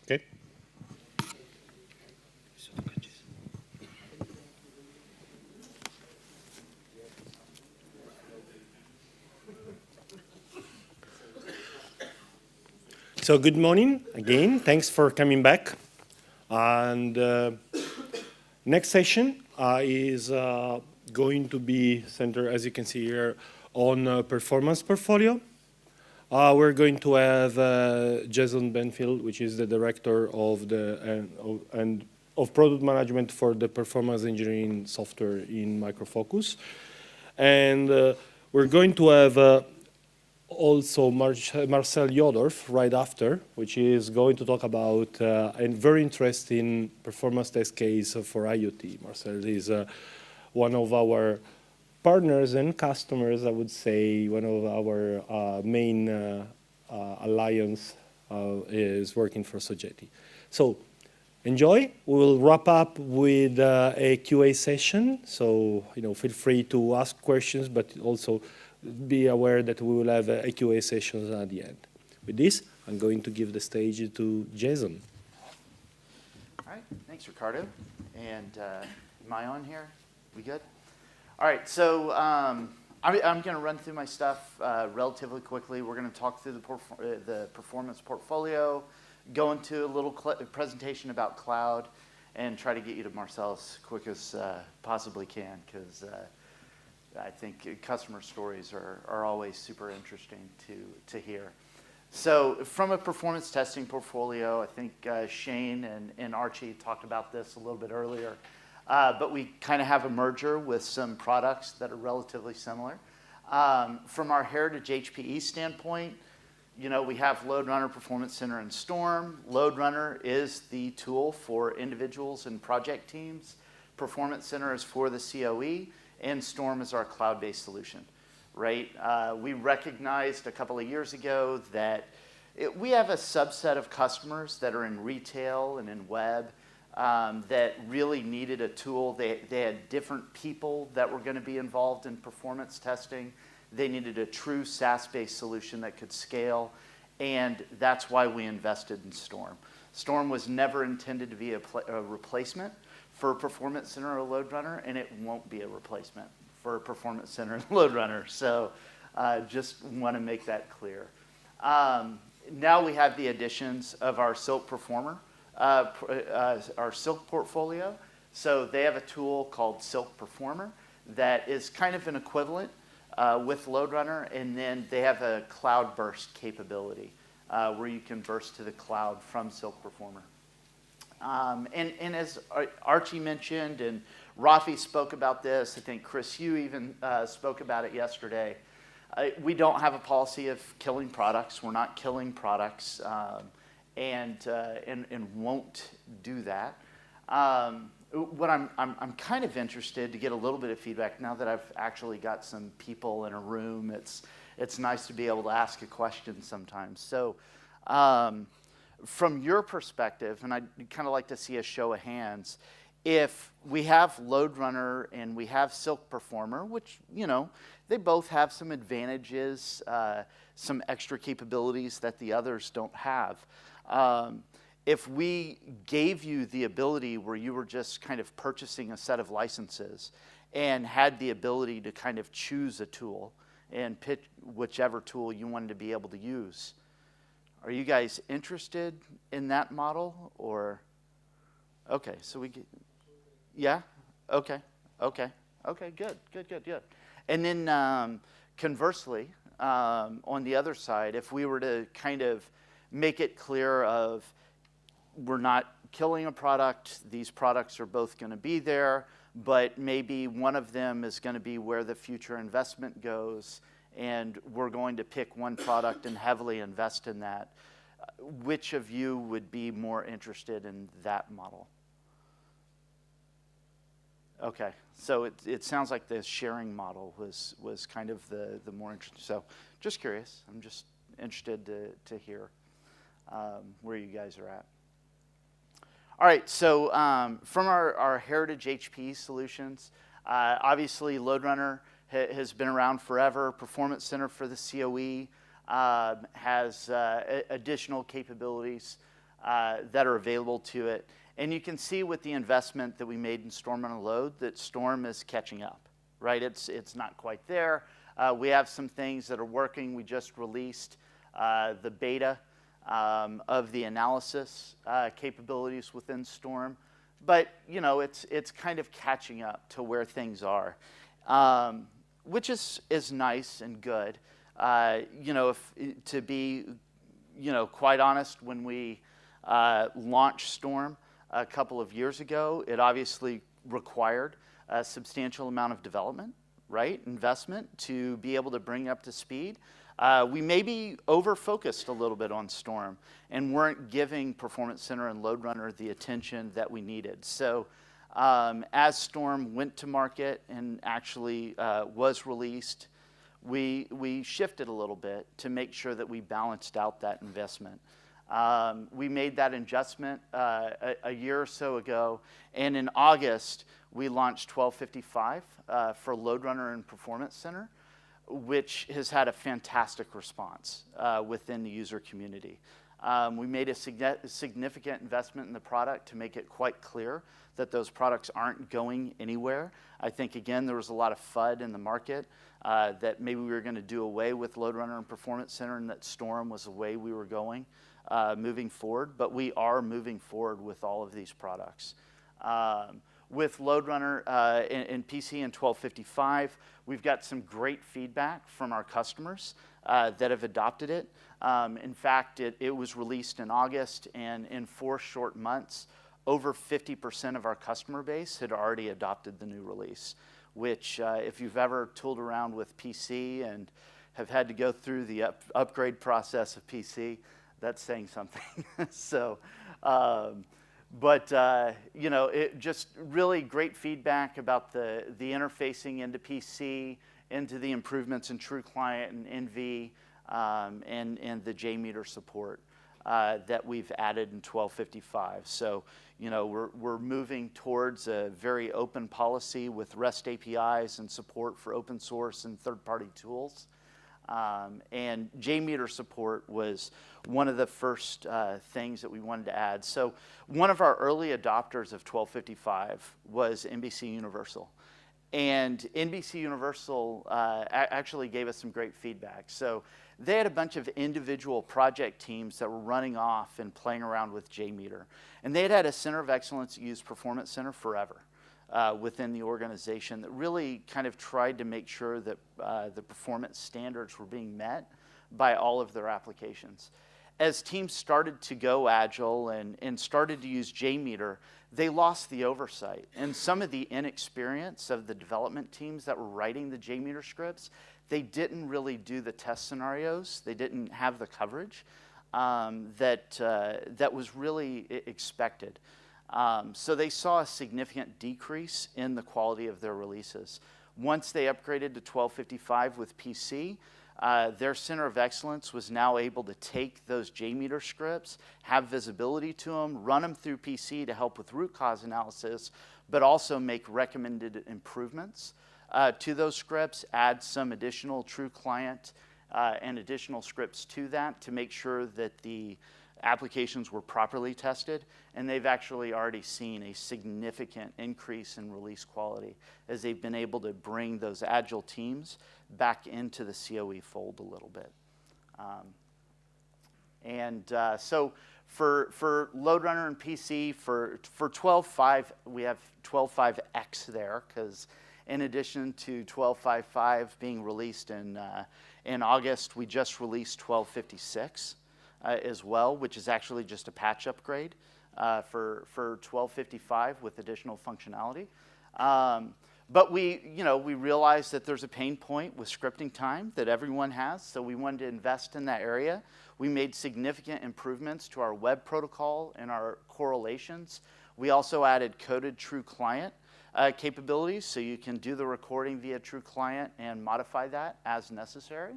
Okay. So good morning again. Thanks for coming back. And next session is going to be centered, as you can see here, on performance portfolio. We're going to have Jason Benfield, which is the director of of product management for the performance engineering software in Micro Focus, and we're going to have also Marcel Jodorf right after, which is going to talk about a very interesting performance test case for IoT. Marcel is one of our partners and customers, I would say. One of our main alliance is working for Sogeti. So enjoy. We will wrap up with a QA session. So feel free to ask questions, but also be aware that we will have a QA session at the end. With this, I'm going to give the stage to Jason. All right, thanks, Ricardo. And am I on here? We good? All right, so I'm going to run through my stuff relatively quickly. We're going to talk through the performance portfolio, go into a little presentation about cloud, and try to get you to Marcel as quick as possibly can, because I think customer stories are always super interesting to hear. So from a performance testing portfolio, I think Shane and Archie talked about this a little bit earlier, but we kind of have a merger with some products that are relatively similar. From our heritage HPE standpoint, we have LoadRunner, Performance Center, and Storm. LoadRunner is the tool for individuals and project teams. Performance Center is for the COE. And Storm is our cloud-based solution, right? We recognized a couple of years ago that we have a subset of customers that are in retail and in web that really needed a tool. They had different people that were going to be involved in performance testing. They needed a true SaaS-based solution that could scale, and that's why we invested in Storm. Storm was never intended to be a replacement for Performance Center or LoadRunner, and it won't be a replacement for Performance Center and LoadRunner. So just want to make that clear. Now we have the additions of our Silk Performer, our Silk portfolio. So they have a tool called Silk Performer that is kind of an equivalent with LoadRunner, and then they have a cloud burst capability where you can burst to the cloud from Silk Performer. And as Archie mentioned, and Rafi spoke about this, I think Chris, you even spoke about it yesterday, we don't have a policy of killing products. We're not killing products and won't do that. What I'm kind of interested to get a little bit of feedback now that I've actually got some people in a room. It's nice to be able to ask a question sometimes. So from your perspective, and I'd kind of like to see a show of hands, if we have LoadRunner and we have Silk Performer, which, they both have some advantages, some extra capabilities that the others don't have. If we gave you the ability where you were just kind of purchasing a set of licenses and had the ability to kind of choose a tool and pick whichever tool you wanted to be able to use, are you guys interested in that model, or? Okay, so yeah? Okay, good. And then conversely, on the other side, if we were to kind of make it clear of we're not killing a product, these products are both going to be there, but maybe one of them is going to be where the future investment goes, and we're going to pick one product and heavily invest in that. Which of you would be more interested in that model? Okay, so it sounds like the sharing model was kind of the more interesting. So just curious. I'm just interested to hear where you guys are at. All right, so from our heritage HPE solutions, obviously LoadRunner has been around forever. Performance Center for the COE has additional capabilities. that are available to it. And you can see with the investment that we made in StormRunner Load that Storm is catching up, right? It's not quite there. We have some things that are working. We just released the beta of the analysis capabilities within Storm. But, you know, it's kind of catching up to where things are, which is nice and good. You know, to be, you know, quite honest, when we launched Storm a couple of years ago, it obviously required a substantial amount of development, right? Investment to be able to bring up to speed. We maybe over-focused a little bit on Storm and weren't giving Performance Center and LoadRunner the attention that we needed. So as Storm went to market and actually was released, we shifted a little bit to make sure that we balanced out that investment. We made that adjustment a year or so ago, and in August, we launched 1255 for LoadRunner and Performance Center, which has had a fantastic response within the user community. We made a significant investment in the product to make it quite clear that those products aren't going anywhere. I think, again, there was a lot of FUD in the market that maybe we were going to do away with LoadRunner and Performance Center and that Storm was the way we were going moving forward. But we are moving forward with all of these products. With LoadRunner and PC and 1255, we've got some great feedback from our customers that have adopted it. In fact, it was released in August, and in 4 short months, over 50% of our customer base had already adopted the new release, which if you've ever tooled around with PC and have had to go through the upgrade process of PC, that's saying something. So, you know, it just really great feedback about the interfacing into PC, into the improvements in True Client and NV, and the JMeter support that we've added in 1255. So, you know, we're moving towards a very open policy with REST APIs and support for open source and third-party tools. And JMeter support was one of the first things that we wanted to add. So one of our early adopters of 1255 was NBC Universal. And NBC Universal actually gave us some great feedback. So they had a bunch of individual project teams that were running off and playing around with JMeter. And they had a center of excellence that used Performance Center forever within the organization that really kind of tried to make sure that the performance standards were being met by all of their applications. As teams started to go agile and started to use JMeter, they lost the oversight. And some of the inexperience of the development teams that were writing the JMeter scripts, they didn't really do the test scenarios. They didn't have the coverage that was really expected. So they saw a significant decrease in the quality of their releases. Once they upgraded to 1255 with PC, their center of excellence was now able to take those JMeter scripts, have visibility to them, run them through PC to help with root cause analysis, but also make recommended improvements to those scripts, add some additional True Client and additional scripts to that to make sure that the applications were properly tested, and they've actually already seen a significant increase in release quality as they've been able to bring those agile teams back into the COE fold a little bit. So for LoadRunner and PC, for 12.5, we have 12.5x there, because in addition to 12.5.5 being released in August, we just released 12.56. As well, which is actually just a patch upgrade for 12.55 with additional functionality. But we realized that there's a pain point with scripting time that everyone has, so we wanted to invest in that area. We made significant improvements to our web protocol and our correlations. We also added coded True Client capabilities, so you can do the recording via True Client and modify that as necessary.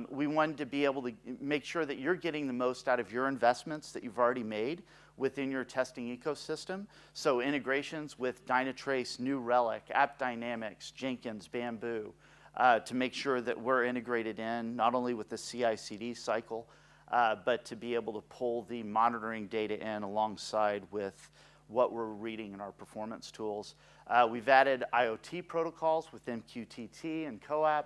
We wanted to be able to make sure that you're getting the most out of your investments that you've already made within your testing ecosystem. So integrations with Dynatrace, New Relic, AppDynamics, Jenkins, Bamboo, to make sure that we're integrated in not only with the CI/CD cycle, but to be able to pull the monitoring data in alongside with what we're reading in our performance tools. We've added IoT protocols with MQTT and CoAP.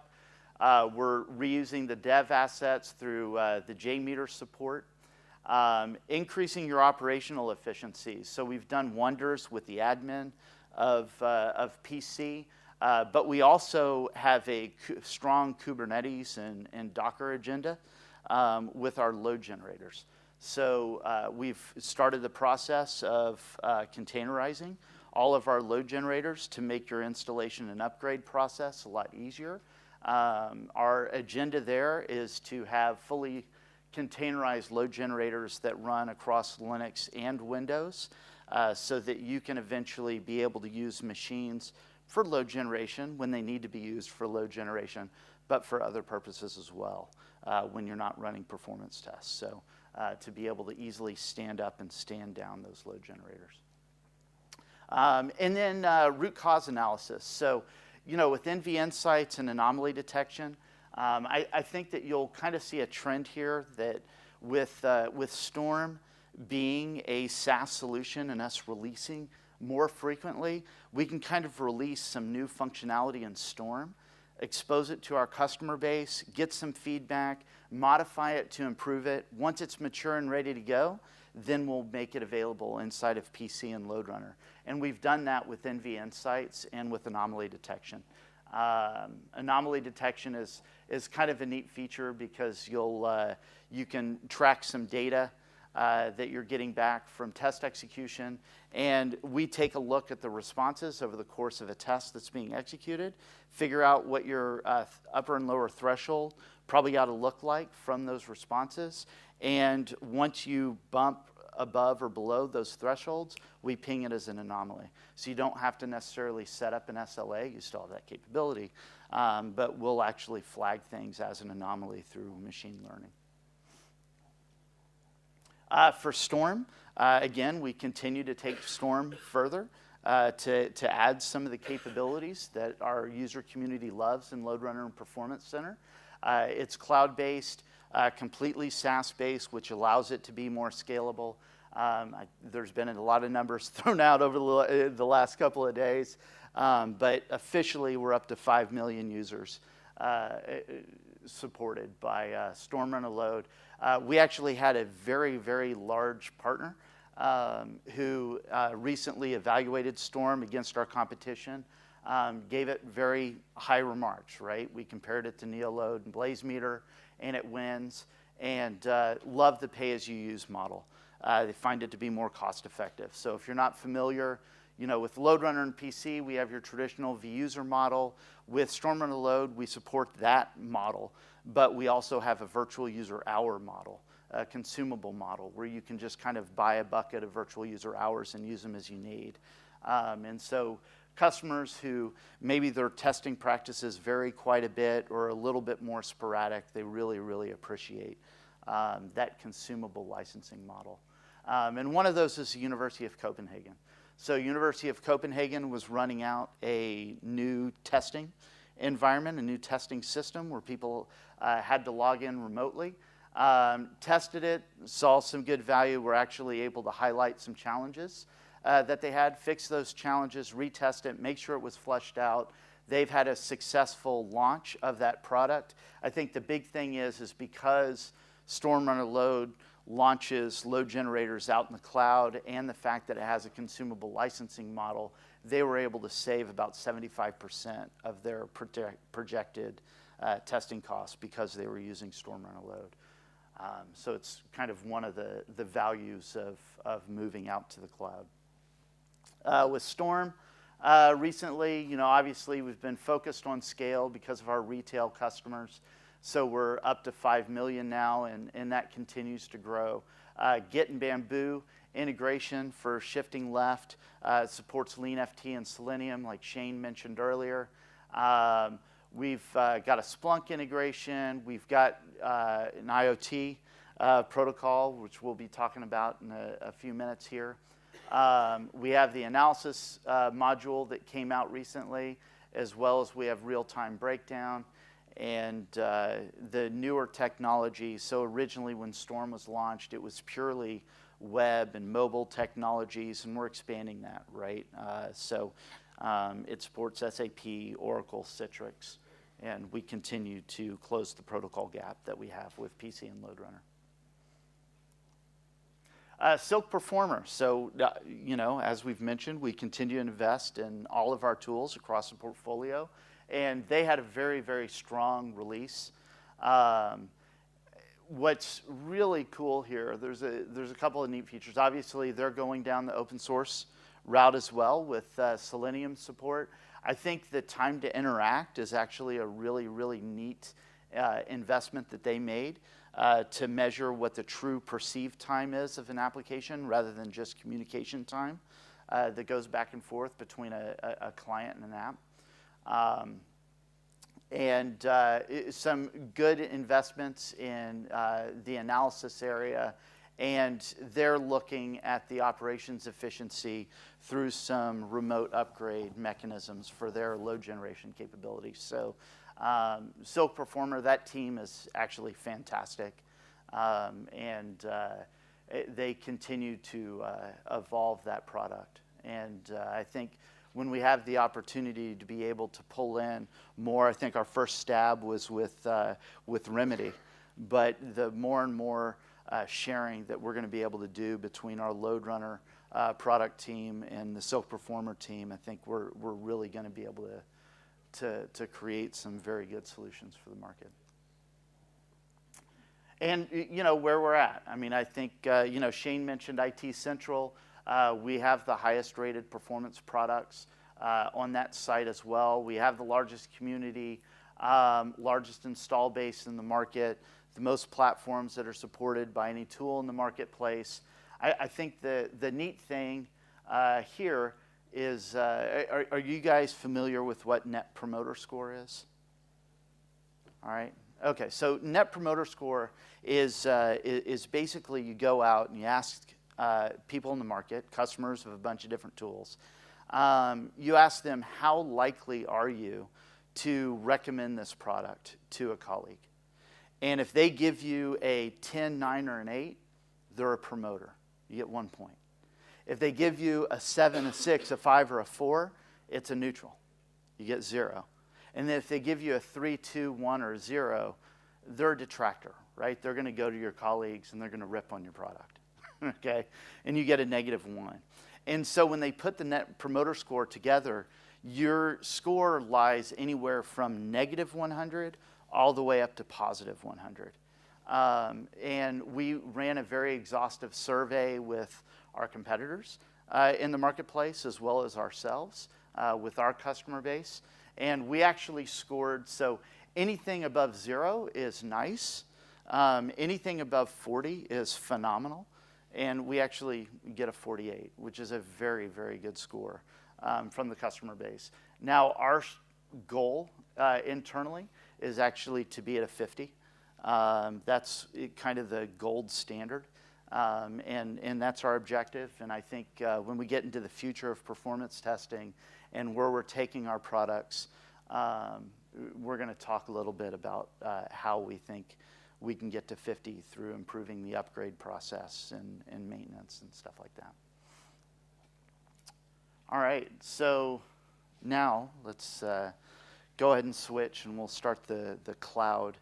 We're reusing the dev assets through the JMeter support. Increasing your operational efficiency. So we've done wonders with the admin of PC, but we also have a strong Kubernetes and Docker agenda with our load generators. So we've started the process of containerizing all of our load generators to make your installation and upgrade process a lot easier. Our agenda there is to have fully containerized load generators that run across Linux and Windows so that you can eventually be able to use machines for load generation when they need to be used for load generation, but for other purposes as well when you're not running performance tests. So to be able to easily stand up and stand down those load generators. And then root cause analysis. So, you know, with NV Insights and anomaly detection, I think that you'll kind of see a trend here that with Storm being a SaaS solution and us releasing more frequently, we can kind of release some new functionality in Storm, expose it to our customer base, get some feedback, modify it to improve it. Once it's mature and ready to go, then we'll make it available inside of PC and LoadRunner. And we've done that with NV Insights and with anomaly detection. Anomaly detection is kind of a neat feature because you can track some data that you're getting back from test execution, and we take a look at the responses over the course of a test that's being executed, figure out what your upper and lower threshold probably ought to look like from those responses, and once you bump above or below those thresholds, we ping it as an anomaly. So you don't have to necessarily set up an SLA, you still have that capability, but we'll actually flag things as an anomaly through machine learning. For Storm, again, we continue to take Storm further to add some of the capabilities that our user community loves in LoadRunner and Performance Center. It's cloud-based, completely SaaS-based, which allows it to be more scalable. There's been a lot of numbers thrown out over the last couple of days, but officially we're up to 5 million users supported by StormRunner Load. We actually had a very, very large partner who recently evaluated Storm against our competition, gave it very high remarks, right? We compared it to NeoLoad and BlazeMeter, and it wins, and love the pay-as-you-use model. They find it to be more cost-effective. So if you're not familiar, you know, with LoadRunner and PC, we have your traditional vUser model. With StormRunner Load, we support that model, but we also have a virtual user hour model, a consumable model, where you can just kind of buy a bucket of virtual user hours and use them as you need. And so customers who maybe their testing practices vary quite a bit or a little bit more sporadic, they really, really appreciate that consumable licensing model. And one of those is the University of Copenhagen. So University of Copenhagen was running out a new testing environment, a new testing system where people had to log in remotely. Tested it, saw some good value. We're actually able to highlight some challenges that they had, fix those challenges, retest it, make sure it was flushed out. They've had a successful launch of that product. I think the big thing is because StormRunner Load launches load generators out in the cloud and the fact that it has a consumable licensing model, they were able to save about 75% of their projected testing costs because they were using StormRunner Load. So it's kind of one of the values of moving out to the cloud. With Storm, recently, you know, obviously we've been focused on scale because of our retail customers. So we're up to 5 million now, and that continues to grow. Git and Bamboo integration for shifting left supports LeanFT and Selenium, like Shane mentioned earlier. We've got a Splunk integration. We've got an IoT protocol, which we'll be talking about in a few minutes here. We have the analysis module that came out recently, as well as we have real-time breakdown. and the newer technology. So originally when Storm was launched, it was purely web and mobile technologies, and we're expanding that, right? It supports SAP, Oracle, Citrix, and we continue to close the protocol gap that we have with PC and LoadRunner. Silk Performer. So, as we've mentioned, we continue to invest in all of our tools across the portfolio, and they had a very, very strong release. What's really cool here, there's a couple of neat features. Obviously, they're going down the open source route as well with Selenium support. I think the time to interact is actually a really, really neat investment that they made to measure what the true perceived time is of an application rather than just communication time that goes back and forth between a client and an app. Some good investments in the analysis area, and they're looking at the operations efficiency through some remote upgrade mechanisms for their load generation capabilities. So Silk Performer, that team is actually fantastic, and they continue to evolve that product. And I think when we have the opportunity to be able to pull in more, I think our first stab was with Remedy, but the more and more sharing that we're going to be able to do between our LoadRunner product team and the Silk Performer team, I think we're really going to be able to create some very good solutions for the market. And where we're at. I mean, I think Shane mentioned IT Central. We have the highest rated performance products on that site as well. We have the largest community, largest install base in the market, the most platforms that are supported by any tool in the marketplace. I think the neat thing here is, are you guys familiar with what Net Promoter Score is? All right. Okay, so Net Promoter Score is basically you go out and you ask people in the market, customers of a bunch of different tools, you ask them how likely are you to recommend this product to a colleague. And if they give you a 10, 9, or an 8, they're a promoter. You get 1 point. If they give you a 7, a 6, a 5, or a 4, it's a neutral. You get 0. And then if they give you a 3, 2, 1, or 0, they're a detractor, right? They're going to go to your colleagues and they're going to rip on your product, okay? And you get a -1. And so when they put the Net Promoter Score together, your score lies anywhere from -100 all the way up to +100. And we ran a very exhaustive survey with our competitors in the marketplace as well as ourselves with our customer base. And we actually scored, so anything above 0 is nice. Anything above 40 is phenomenal. And we actually get a 48, which is a very, very good score from the customer base. Now, our goal internally is actually to be at a 50. That's kind of the gold standard. And that's our objective. And I think when we get into the future of performance testing and where we're taking our products, we're going to talk a little bit about how we think we can get to 50 through improving the upgrade process and maintenance and stuff like that. All right, so now let's go ahead and switch, and we'll start the cloud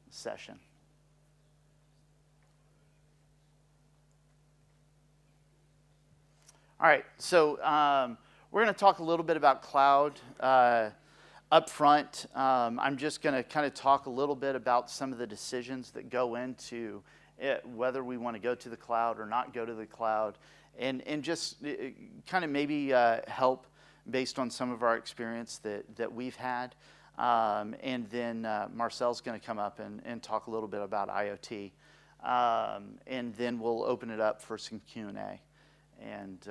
session. All right, so we're going to talk a little bit about cloud up front. I'm just going to kind of talk a little bit about some of the decisions that go into it, whether we want to go to the cloud or not go to the cloud, and just kind of maybe help based on some of our experience that we've had. And then Marcel's going to come up and talk a little bit about IoT. And then we'll open it up for some Q&A and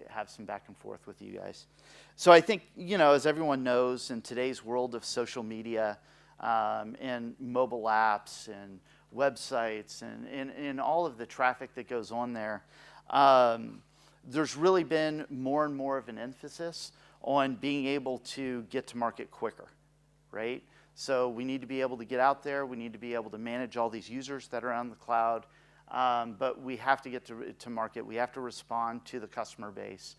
have some back and forth with you guys. So I think, as everyone knows, in today's world of social media and mobile apps and websites and all of the traffic that goes on there, there's really been more and more of an emphasis on being able to get to market quicker, right? So we need to be able to get out there. We need to be able to manage all these users that are on the cloud. But we have to get to market. We have to respond to the customer base.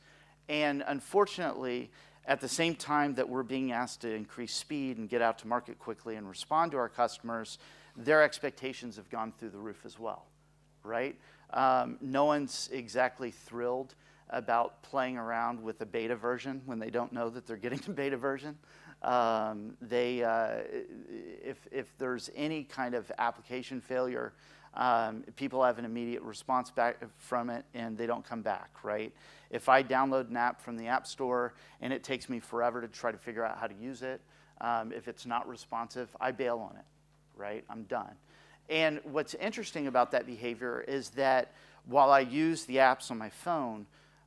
And unfortunately, at the same time that we're being asked to increase speed and get out to market quickly and respond to our customers, their expectations have gone through the roof as well, right? No one's exactly thrilled about playing around with a beta version when they don't know that they're getting a beta version. If there's any kind of application failure, people have an immediate response back from it, and they don't come back, right? If I download an app from the App Store and it takes me forever to try to figure out how to use it, if it's not responsive, I bail on it, right? I'm done. And what's interesting about that behavior is that while I use the apps on my phone,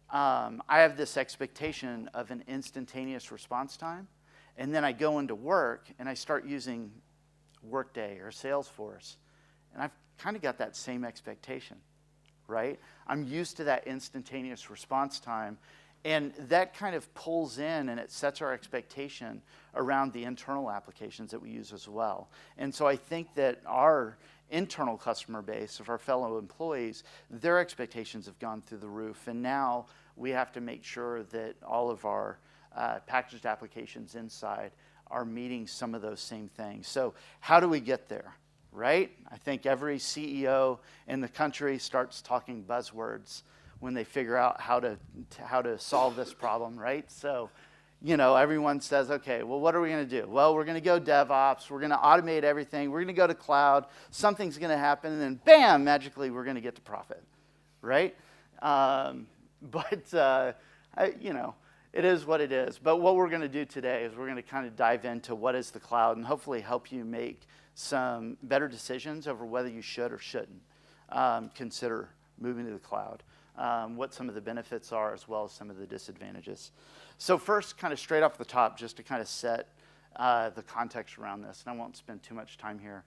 I have this expectation of an instantaneous response time. And then I go into work and I start using Workday or Salesforce. And I've kind of got that same expectation, right? I'm used to that instantaneous response time. And that kind of pulls in and it sets our expectation around the internal applications that we use as well. And so I think that our internal customer base of our fellow employees, their expectations have gone through the roof. And now we have to make sure that all of our packaged applications inside are meeting some of those same things. So how do we get there, right? I think every CEO in the country starts talking buzzwords when they figure out how to solve this problem, right? So, you know, everyone says, okay, well, what are we going to do? Well, we're going to go DevOps. We're going to automate everything. We're going to go to cloud. Something's going to happen, and then bam, magically, we're going to get to profit, right? You know, it is what it is. But what we're going to do today is we're going to kind of dive into what is the cloud and hopefully help you make some better decisions over whether you should or shouldn't consider moving to the cloud. What some of the benefits are as well as some of the disadvantages. So first, kind of straight off the top, just to kind of set the context around this, and I won't spend too much time here.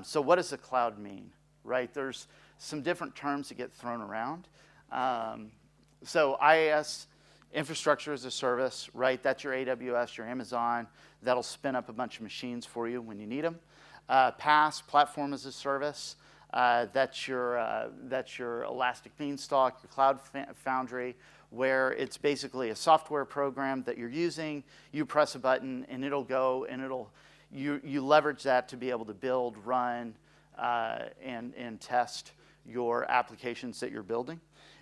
So what does the cloud mean, right? There's some different terms that get thrown around. So IaaS, infrastructure as a service, right? That's your AWS, your Amazon. That'll spin up a bunch of machines for you when you need them. PaaS, platform as a service. That's your Elastic Beanstalk, your Cloud Foundry, where it's basically a software program that you're using. You press a button and it'll go and you leverage that to be able to build, run, and test your applications that you're building.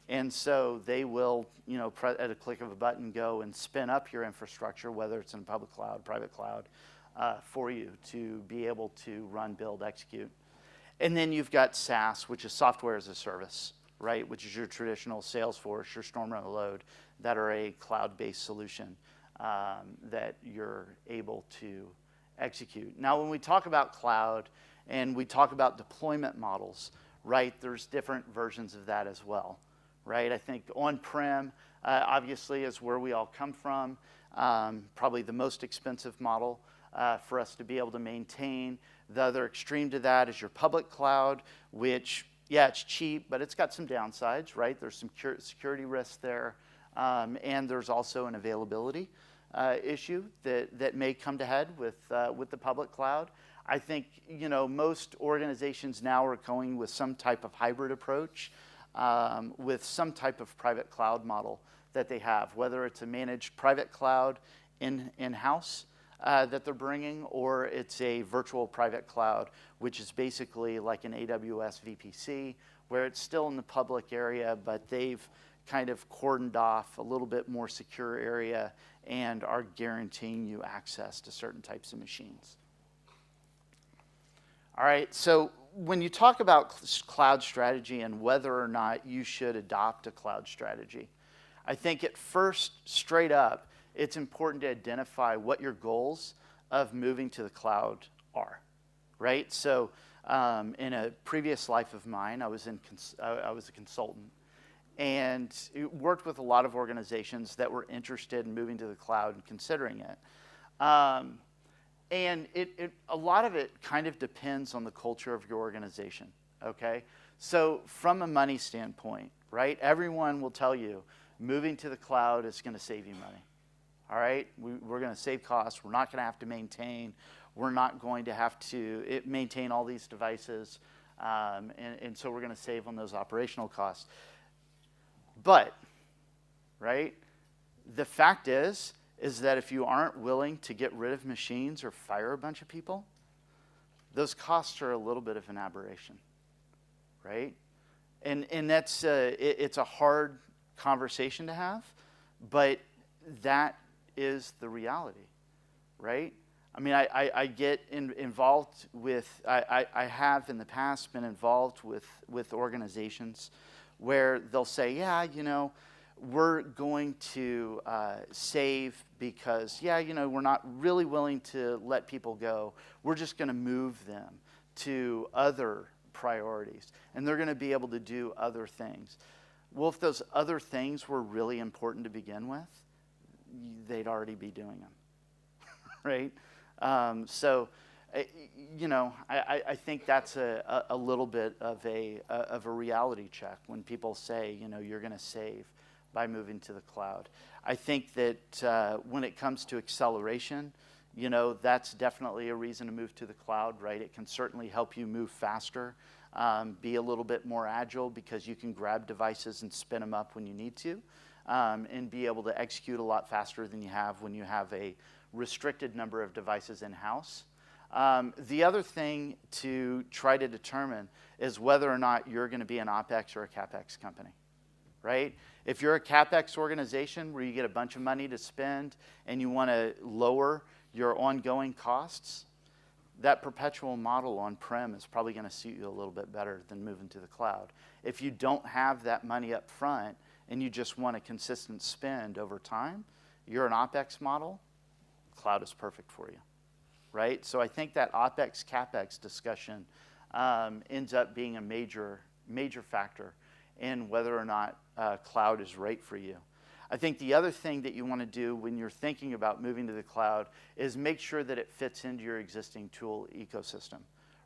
And so they will, you know, at a click of a button, go and spin up your infrastructure, whether it's in public cloud, private cloud, for you to be able to run, build, execute. And then you've got SaaS, which is software as a service, right? Which is your traditional Salesforce, your StormRunner Load, that are a cloud-based solution that you're able to execute. Now, when we talk about cloud and we talk about deployment models, right, there's different versions of that as well, right? I think on-prem, obviously, is where we all come from, probably the most expensive model for us to be able to maintain. The other extreme to that is your public cloud, which, yeah, it's cheap, but it's got some downsides, right? There's some security risks there, and there's also an availability issue that may come to head with the public cloud. I think, you know, most organizations now are going with some type of hybrid approach, with some type of private cloud model that they have, whether it's a managed private cloud in-house, that they're bringing, or it's a virtual private cloud, which is basically like an AWS VPC, where it's still in the public area, but they've kind of cordoned off a little bit more secure area and are guaranteeing you access to certain types of machines. All right, so when you talk about cloud strategy and whether or not you should adopt a cloud strategy, I think at first, straight up, it's important to identify what your goals of moving to the cloud are, right? So in a previous life of mine, I was a consultant and worked with a lot of organizations that were interested in moving to the cloud and considering it. And a lot of it kind of depends on the culture of your organization, okay? So from a money standpoint, right, everyone will tell you moving to the cloud is going to save you money. all right? We're going to save costs. We're not going to have to maintain. We're not going to have to maintain all these devices. And so we're going to save on those operational costs. But, right, the fact is that if you aren't willing to get rid of machines or fire a bunch of people, those costs are a little bit of an aberration, right? And that's it's a hard conversation to have, but that is the reality, right? I mean, I get involved with, I have in the past been involved with organizations where they'll say, yeah, you know, we're going to save because, yeah, you know, we're not really willing to let people go. We're just going to move them to other priorities, and they're going to be able to do other things. Well, if those other things were really important to begin with, they'd already be doing them, right? So, you know, I think that's a little bit of a reality check when people say, you know, you're going to save by moving to the cloud. I think that when it comes to acceleration, you know, that's definitely a reason to move to the cloud, right? It can certainly help you move faster, be a little bit more agile because you can grab devices and spin them up when you need to, and be able to execute a lot faster than you have when you have a restricted number of devices in-house. The other thing to try to determine is whether or not you're going to be an OpEx or a CapEx company, right? If you're a CapEx organization where you get a bunch of money to spend and you want to lower your ongoing costs, that perpetual model on-prem is probably going to suit you a little bit better than moving to the cloud. If you don't have that money up front and you just want a consistent spend over time, you're an OpEx model, cloud is perfect for you, right? So I think that OpEx, CapEx discussion ends up being a major factor in whether or not cloud is right for you. I think the other thing that you want to do when you're thinking about moving to the cloud is make sure that it fits into your existing tool ecosystem,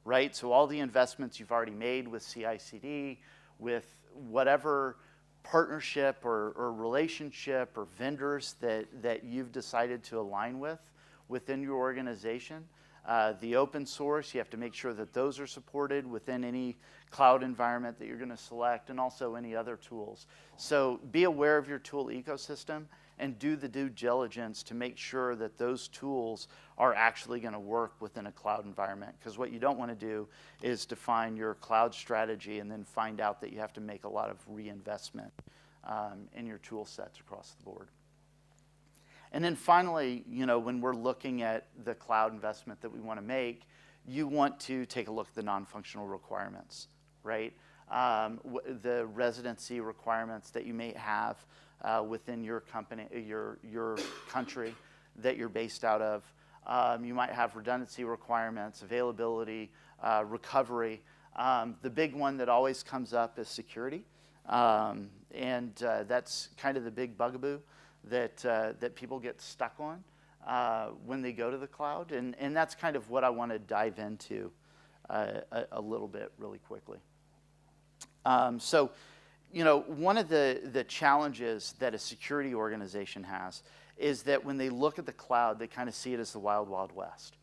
right? So all the investments you've already made with CI/CD, with whatever partnership or relationship or vendors that you've decided to align with within your organization. The open source, you have to make sure that those are supported within any cloud environment that you're going to select, and also any other tools. So be aware of your tool ecosystem and do the due diligence to make sure that those tools are actually going to work within a cloud environment. Because what you don't want to do is define your cloud strategy and then find out that you have to make a lot of reinvestment in your tool sets across the board. And then finally, you know, when we're looking at the cloud investment that we want to make, you want to take a look at the non-functional requirements, right? The residency requirements that you may have within your company, your country that you're based out of. You might have redundancy requirements, availability, recovery. The big one that always comes up is security, and that's kind of the big bugaboo that people get stuck on when they go to the cloud, and that's kind of what I want to dive into a little bit really quickly. So, you know, one of the challenges that a security organization has is that when they look at the cloud, they kind of see it as the wild, wild west,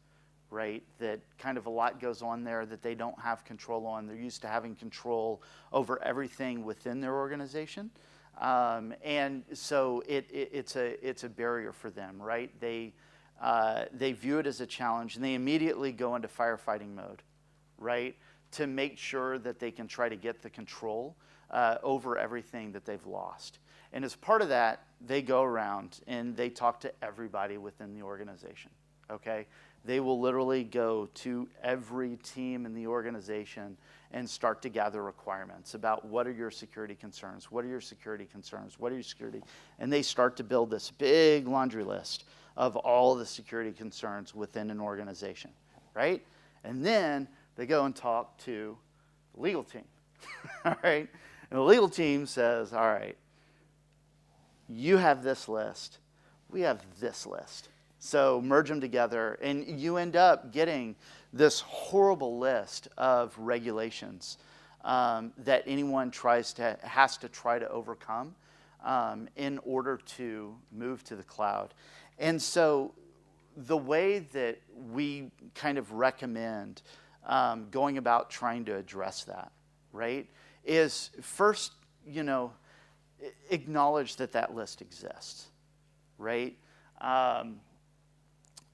right? That kind of a lot goes on there that they don't have control on. They're used to having control over everything within their organization. And so it's a barrier for them, right? They view it as a challenge, and they immediately go into firefighting mode, right? To make sure that they can try to get the control over everything that they've lost. And as part of that, they go around and they talk to everybody within the organization, okay? They will literally go to every team in the organization and start to gather requirements about what are your security concerns, what are your security concerns, what are your security, and they start to build this big laundry list of all the security concerns within an organization, right? And then they go and talk to the legal team, all right? And the legal team says, all right, you have this list, we have this list. So merge them together, and you end up getting this horrible list of regulations that anyone has to try to overcome in order to move to the cloud. And so the way that we kind of recommend going about trying to address that, right, is first, acknowledge that that list exists, right?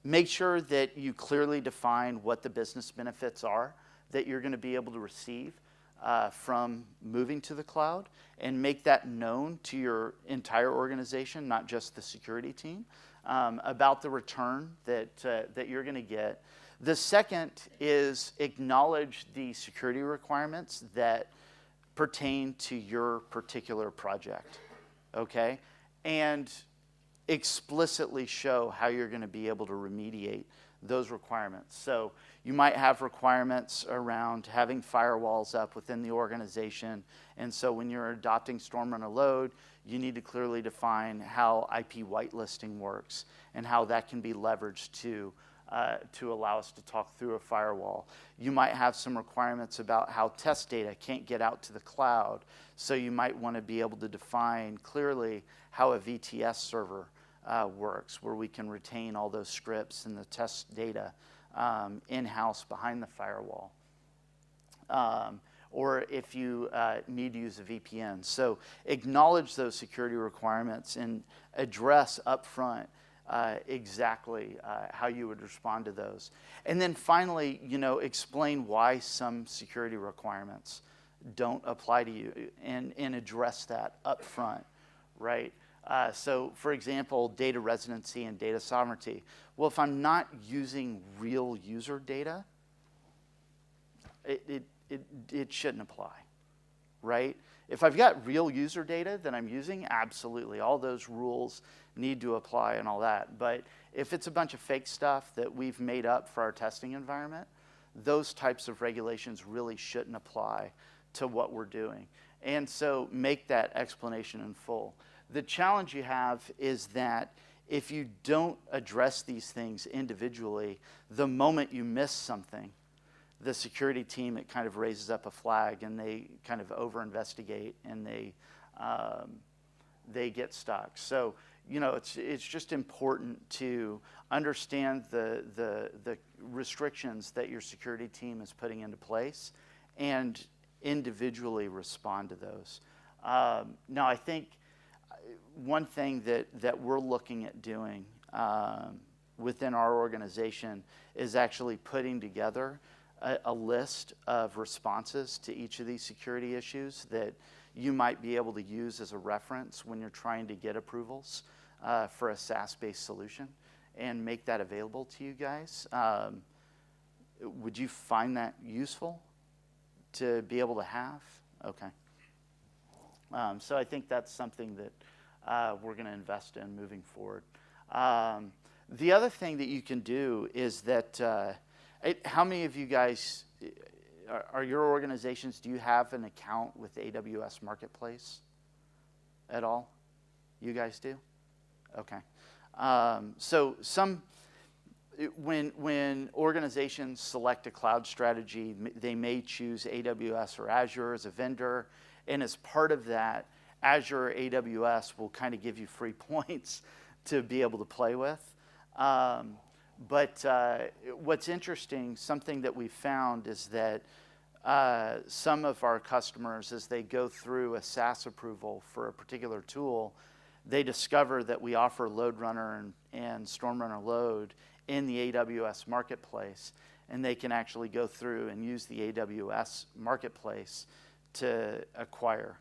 Make sure that you clearly define what the business benefits are that you're going to be able to receive from moving to the cloud, and make that known to your entire organization, not just the security team, about the return that you're going to get. The second is acknowledge the security requirements that pertain to your particular project, okay? And explicitly show how you're going to be able to remediate those requirements. So you might have requirements around having firewalls up within the organization, and so when you're adopting StormRunner Load, you need to clearly define how IP whitelisting works and how that can be leveraged to allow us to talk through a firewall. You might have some requirements about how test data can't get out to the cloud, so you might want to be able to define clearly how a VTS server works, where we can retain all those scripts and the test data in-house behind the firewall. Or if you need to use a VPN. So acknowledge those security requirements and address upfront exactly how you would respond to those. And then finally, explain why some security requirements don't apply to you, and address that upfront, right? So for example, data residency and data sovereignty. Well, if I'm not using real user data, it shouldn't apply, right? If I've got real user data that I'm using, absolutely, all those rules need to apply and all that. But if it's a bunch of fake stuff that we've made up for our testing environment, those types of regulations really shouldn't apply to what we're doing. And so make that explanation in full. The challenge you have is that if you don't address these things individually, the moment you miss something, the security team, it kind of raises up a flag, and they kind of over-investigate, and they get stuck. So, it's just important to understand the restrictions that your security team is putting into place and individually respond to those. Now, I think one thing that we're looking at doing within our organization is actually putting together a list of responses to each of these security issues that you might be able to use as a reference when you're trying to get approvals for a SaaS-based solution, and make that available to you guys. Would you find that useful to be able to have? Okay. So I think that's something that we're going to invest in moving forward. The other thing that you can do is that how many of you guys, are your organizations, do you have an account with AWS Marketplace at all? You guys do? Okay. So when organizations select a cloud strategy, they may choose AWS or Azure as a vendor, and as part of that, Azure or AWS will kind of give you free points to be able to play with. But what's interesting, something that we found, is that some of our customers, as they go through a SaaS approval for a particular tool, they discover that we offer LoadRunner and StormRunner Load in the AWS Marketplace, and they can actually go through and use the AWS Marketplace to acquire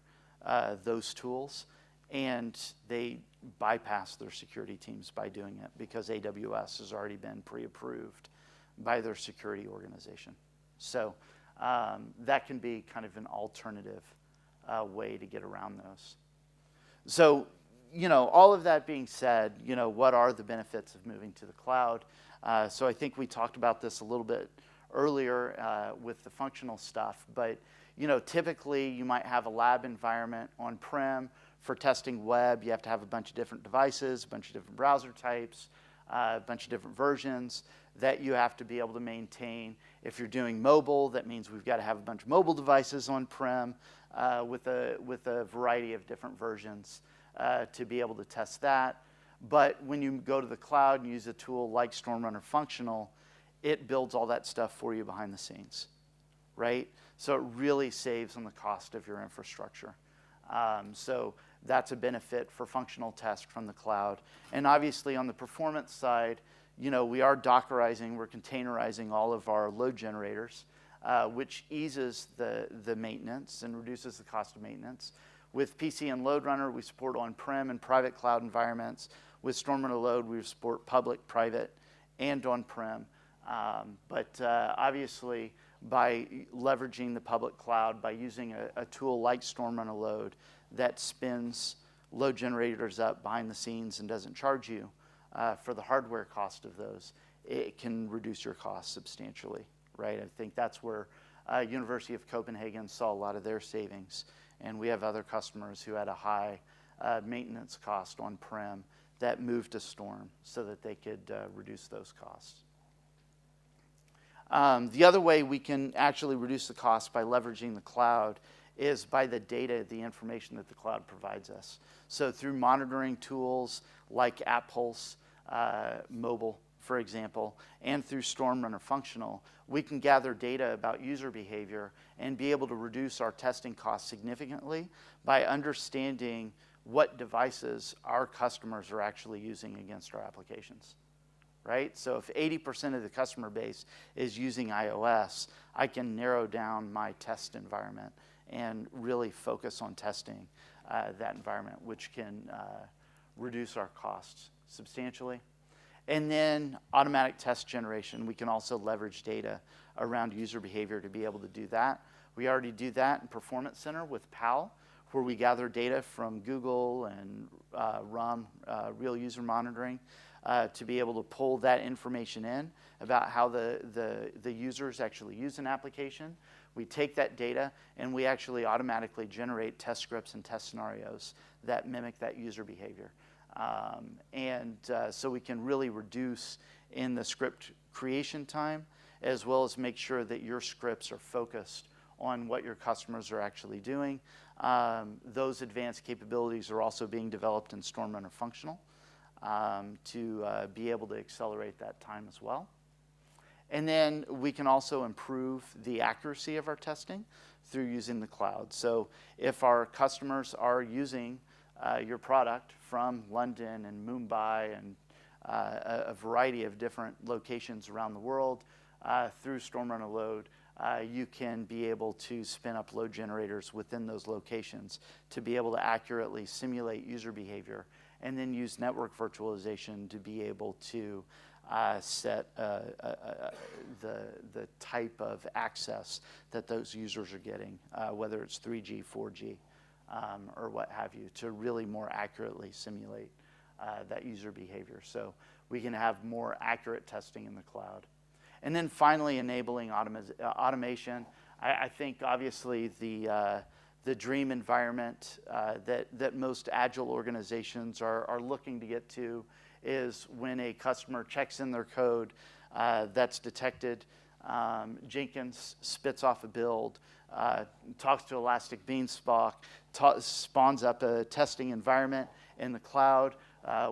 those tools, and they bypass their security teams by doing it because AWS has already been pre-approved by their security organization. So that can be kind of an alternative way to get around those. So, all of that being said, what are the benefits of moving to the cloud? So I think we talked about this a little bit earlier with the functional stuff, but typically you might have a lab environment on-prem. For testing web, you have to have a bunch of different devices, a bunch of different browser types, a bunch of different versions that you have to be able to maintain. If you're doing mobile, that means we've got to have a bunch of mobile devices on-prem with a variety of different versions to be able to test that. But when you go to the cloud and use a tool like StormRunner Functional, it builds all that stuff for you behind the scenes, right? So it really saves on the cost of your infrastructure. So that's a benefit for functional test from the cloud. And obviously on the performance side, you know, we are Dockerizing, we're containerizing all of our load generators, which eases the maintenance and reduces the cost of maintenance. With PC and LoadRunner, we support on-prem and private cloud environments. With StormRunner Load, we support public, private, and on-prem. But obviously, by leveraging the public cloud, by using a tool like StormRunner Load that spins load generators up behind the scenes and doesn't charge you for the hardware cost of those, it can reduce your costs substantially, right? I think that's where University of Copenhagen saw a lot of their savings. And we have other customers who had a high maintenance cost on-prem that moved to Storm so that they could reduce those costs. The other way we can actually reduce the cost by leveraging the cloud is by the data, the information that the cloud provides us. So through monitoring tools like AppPulse, mobile, for example, and through StormRunner Functional, we can gather data about user behavior and be able to reduce our testing costs significantly by understanding what devices our customers are actually using against our applications, right? So if 80% of the customer base is using iOS, I can narrow down my test environment and really focus on testing that environment, which can reduce our costs substantially. And then automatic test generation. We can also leverage data around user behavior to be able to do that. We already do that in Performance Center with PAL, where we gather data from Google and RUM, Real User Monitoring, to be able to pull that information in about how the users actually use an application. We take that data and we actually automatically generate test scripts and test scenarios that mimic that user behavior. So we can really reduce in the script creation time, as well as make sure that your scripts are focused on what your customers are actually doing. Those advanced capabilities are also being developed in StormRunner Functional to be able to accelerate that time as well. And then we can also improve the accuracy of our testing through using the cloud. So if our customers are using your product from London and Mumbai and a variety of different locations around the world through StormRunner Load, you can be able to spin up load generators within those locations to be able to accurately simulate user behavior, and then use network virtualization to be able to set the type of access that those users are getting, whether it's 3G, 4G, or what have you, to really more accurately simulate that user behavior. So we can have more accurate testing in the cloud. And then finally, enabling automation. I think obviously the dream environment that most agile organizations are looking to get to is when a customer checks in their code that's detected, Jenkins spits off a build, talks to Elastic Beanstalk, spawns up a testing environment in the cloud.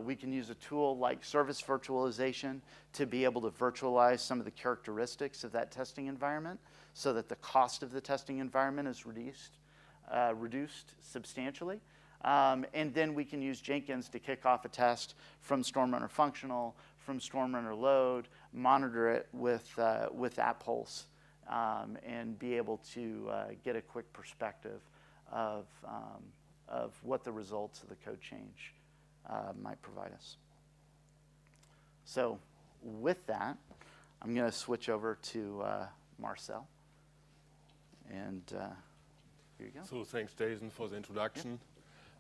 We can use a tool like service virtualization to be able to virtualize some of the characteristics of that testing environment so that the cost of the testing environment is reduced substantially. And then we can use Jenkins to kick off a test from StormRunner Functional, from StormRunner Load, monitor it with AppPulse, and be able to get a quick perspective of what the results of the code change might provide us. So with that, I'm going to switch over to Marcel. And here you go. So thanks, Jason, for the introduction.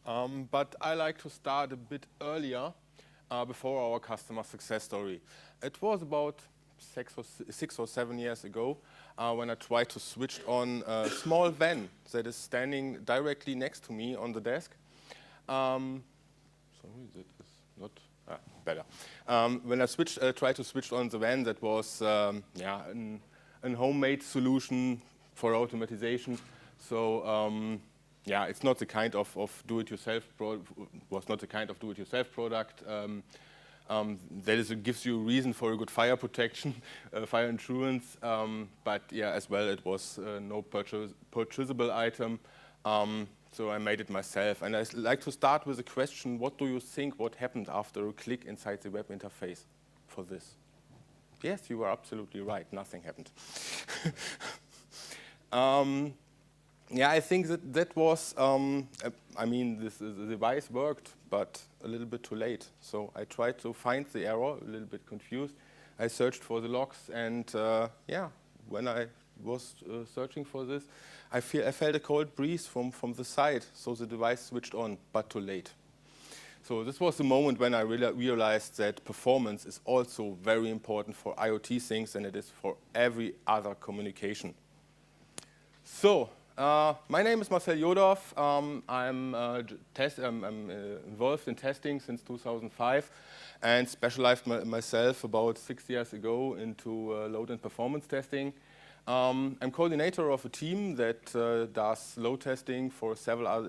But I like to start a bit earlier, before our customer success story. It was about 6 or 7 years ago when I tried to switch on a small van that is standing directly next to me on the desk. Sorry, that is not better. When I tried to switch on the van, that was a homemade solution for automatization. So yeah, it's not the kind of do-it-yourself was not the kind of do-it-yourself product. That gives you a reason for a good fire protection, fire insurance, but yeah, as well it was no purchasable item, so I made it myself. And I like to start with a question: what do you think? What happened after a click inside the web interface for this? Yes, you were absolutely right. Nothing happened. Yeah, I think that was, I mean, the device worked, but a little bit too late. So I tried to find the error, a little bit confused. I searched for the logs, and yeah, when I was searching for this, I felt a cold breeze from the side. So the device switched on, but too late. So this was the moment when I realized that performance is also very important for IoT things than it is for every other communication. So, my name is Marcel Jodorf. I'm involved in testing since 2005 and specialized myself about 6 years ago into load and performance testing. I'm coordinator of a team that does load testing for several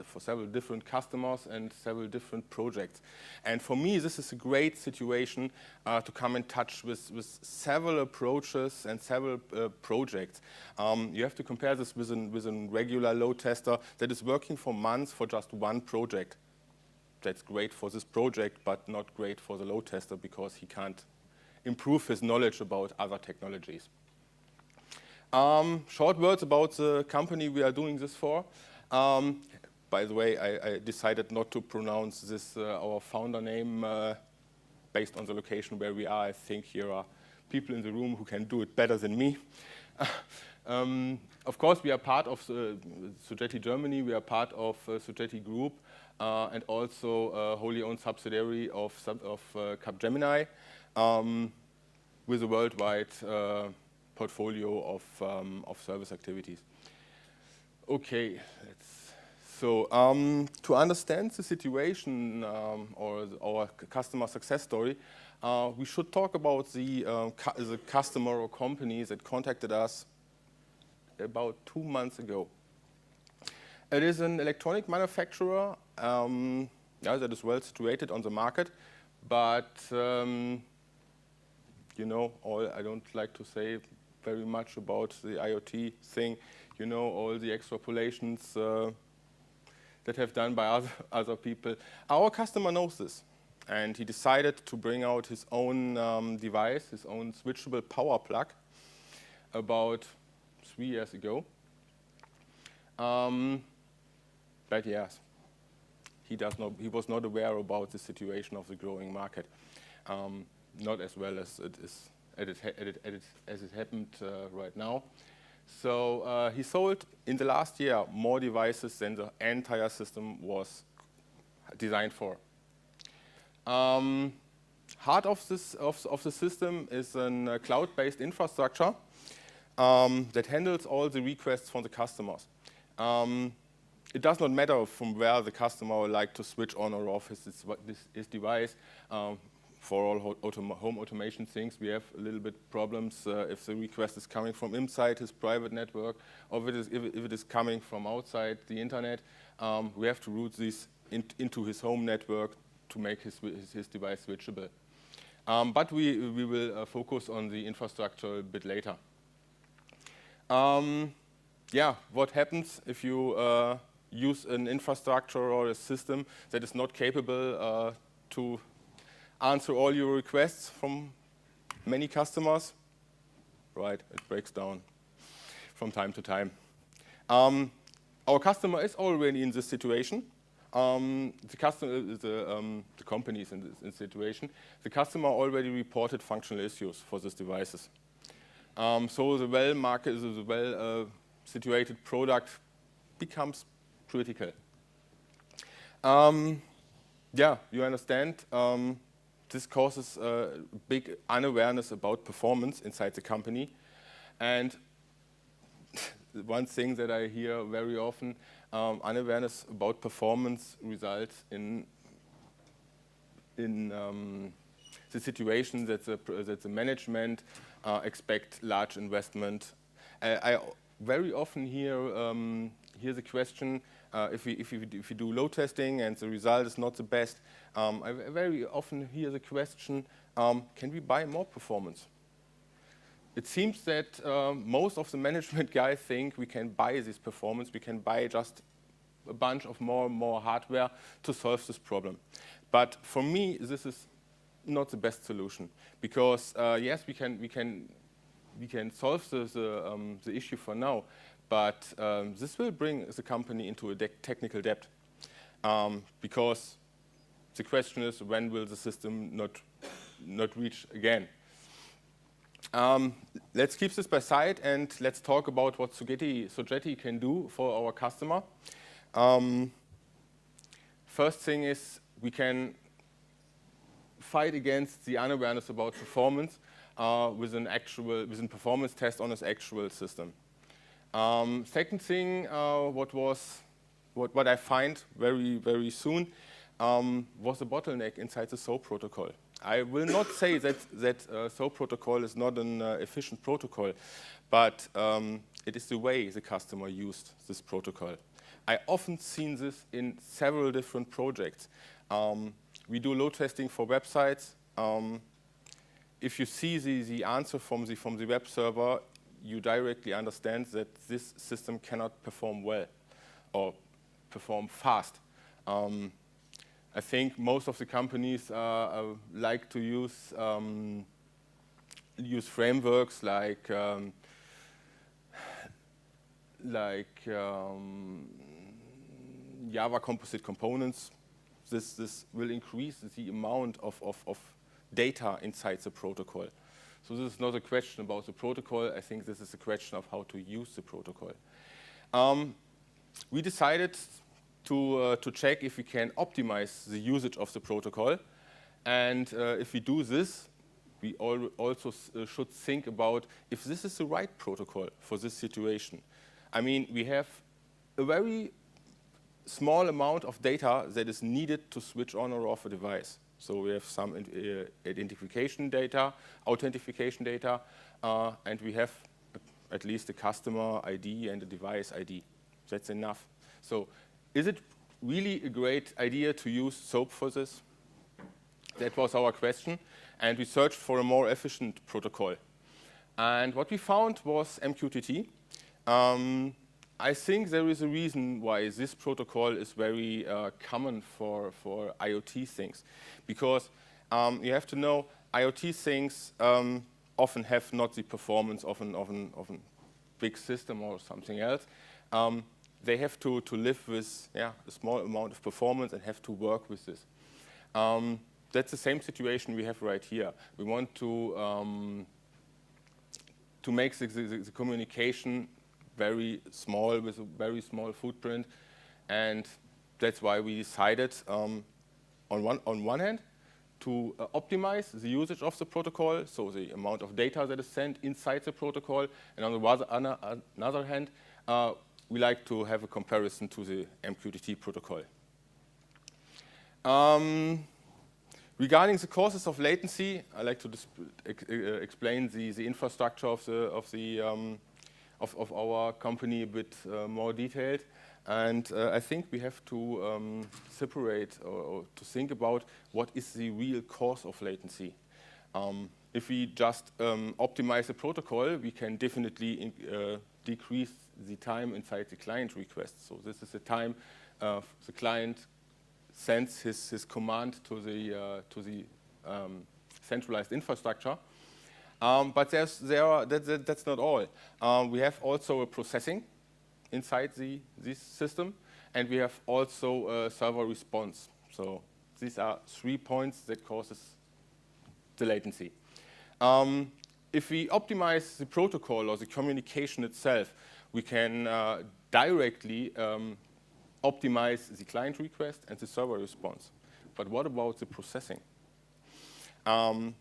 different customers and several different projects. And for me, this is a great situation to come in touch with several approaches and several projects. You have to compare this with a regular load tester that is working for months for just one project. That's great for this project, but not great for the load tester because he can't improve his knowledge about other technologies. Short words about the company we are doing this for. By the way, I decided not to pronounce this our founder name based on the location where we are. I think here are people in the room who can do it better than me. Of course, we are part of Sogeti Germany. We are part of Sogeti Group and also a wholly owned subsidiary of Capgemini with a worldwide portfolio of service activities. Okay, so to understand the situation or our customer success story, we should talk about the customer or company that contacted us about 2 months ago. It is an electronic manufacturer that is well situated on the market, but you know, I don't like to say very much about the IoT thing, you know, all the extrapolations that have done by other people. Our customer knows this, and he decided to bring out his own device, his own switchable power plug, about 3 years ago. But yes, he was not aware about the situation of the growing market, not as well as it happened right now. So he sold in the last year more devices than the entire system was designed for. Heart of the system is a cloud-based infrastructure that handles all the requests from the customers. It does not matter from where the customer would like to switch on or off his device. For all home automation things, we have a little bit problems if the request is coming from inside his private network, or if it is coming from outside the internet. We have to route this into his home network to make his device switchable. But we will focus on the infrastructure a bit later. Yeah, what happens if you use an infrastructure or a system that is not capable to answer all your requests from many customers? Right, it breaks down from time to time. Our customer is already in this situation. The company is in this situation. The customer already reported functional issues for these devices. So the well-situated product becomes critical. Yeah, you understand. This causes big unawareness about performance inside the company. And one thing that I hear very often, unawareness about performance results in the situation that the management expect large investment. I very often hear the question, if we do load testing and the result is not the best, I very often hear the question, can we buy more performance? It seems that most of the management guys think we can buy this performance, we can buy just a bunch of more hardware to solve this problem. But for me, this is not the best solution, because yes, we can solve the issue for now, but this will bring the company into a technical debt, because the question is, when will the system not reach again? Let's keep this by side and let's talk about what Sogeti can do for our customer. First thing is, we can fight against the unawareness about performance with a performance test on its actual system. Second thing, what I find very soon was a bottleneck inside the SOAP protocol. I will not say that SOAP protocol is not an efficient protocol, but it is the way the customer used this protocol. I often seen this in several different projects. We do load testing for websites. If you see the answer from the web server, you directly understand that this system cannot perform well or perform fast. I think most of the companies like to use frameworks like Java Composite Components. This will increase the amount of data inside the protocol. So this is not a question about the protocol. I think this is a question of how to use the protocol. We decided to check if we can optimize the usage of the protocol. And if we do this, we also should think about if this is the right protocol for this situation. I mean, we have a very small amount of data that is needed to switch on or off a device. So we have some identification data, authentication data, and we have at least a customer ID and a device ID. That's enough. So is it really a great idea to use SOAP for this? That was our question. And we searched for a more efficient protocol. And what we found was MQTT. I think there is a reason why this protocol is very common for IoT things. Because you have to know, IoT things often have not the performance of a big system or something else. They have to live with a small amount of performance and have to work with this. That's the same situation we have right here. We want to make the communication very small, with a very small footprint, and that's why we decided on one hand to optimize the usage of the protocol, so the amount of data that is sent inside the protocol, and on the other hand, we like to have a comparison to the MQTT protocol. Regarding the causes of latency, I like to explain the infrastructure of our company a bit more detailed. And I think we have to separate or to think about what is the real cause of latency. If we just optimize the protocol, we can definitely decrease the time inside the client request. So this is the time the client sends his command to the centralized infrastructure. But that's not all. We have also a processing inside this system, and we have also a server response. So these are 3 points that causes the latency. If we optimize the protocol or the communication itself, we can directly optimize the client request and the server response. But what about the processing? In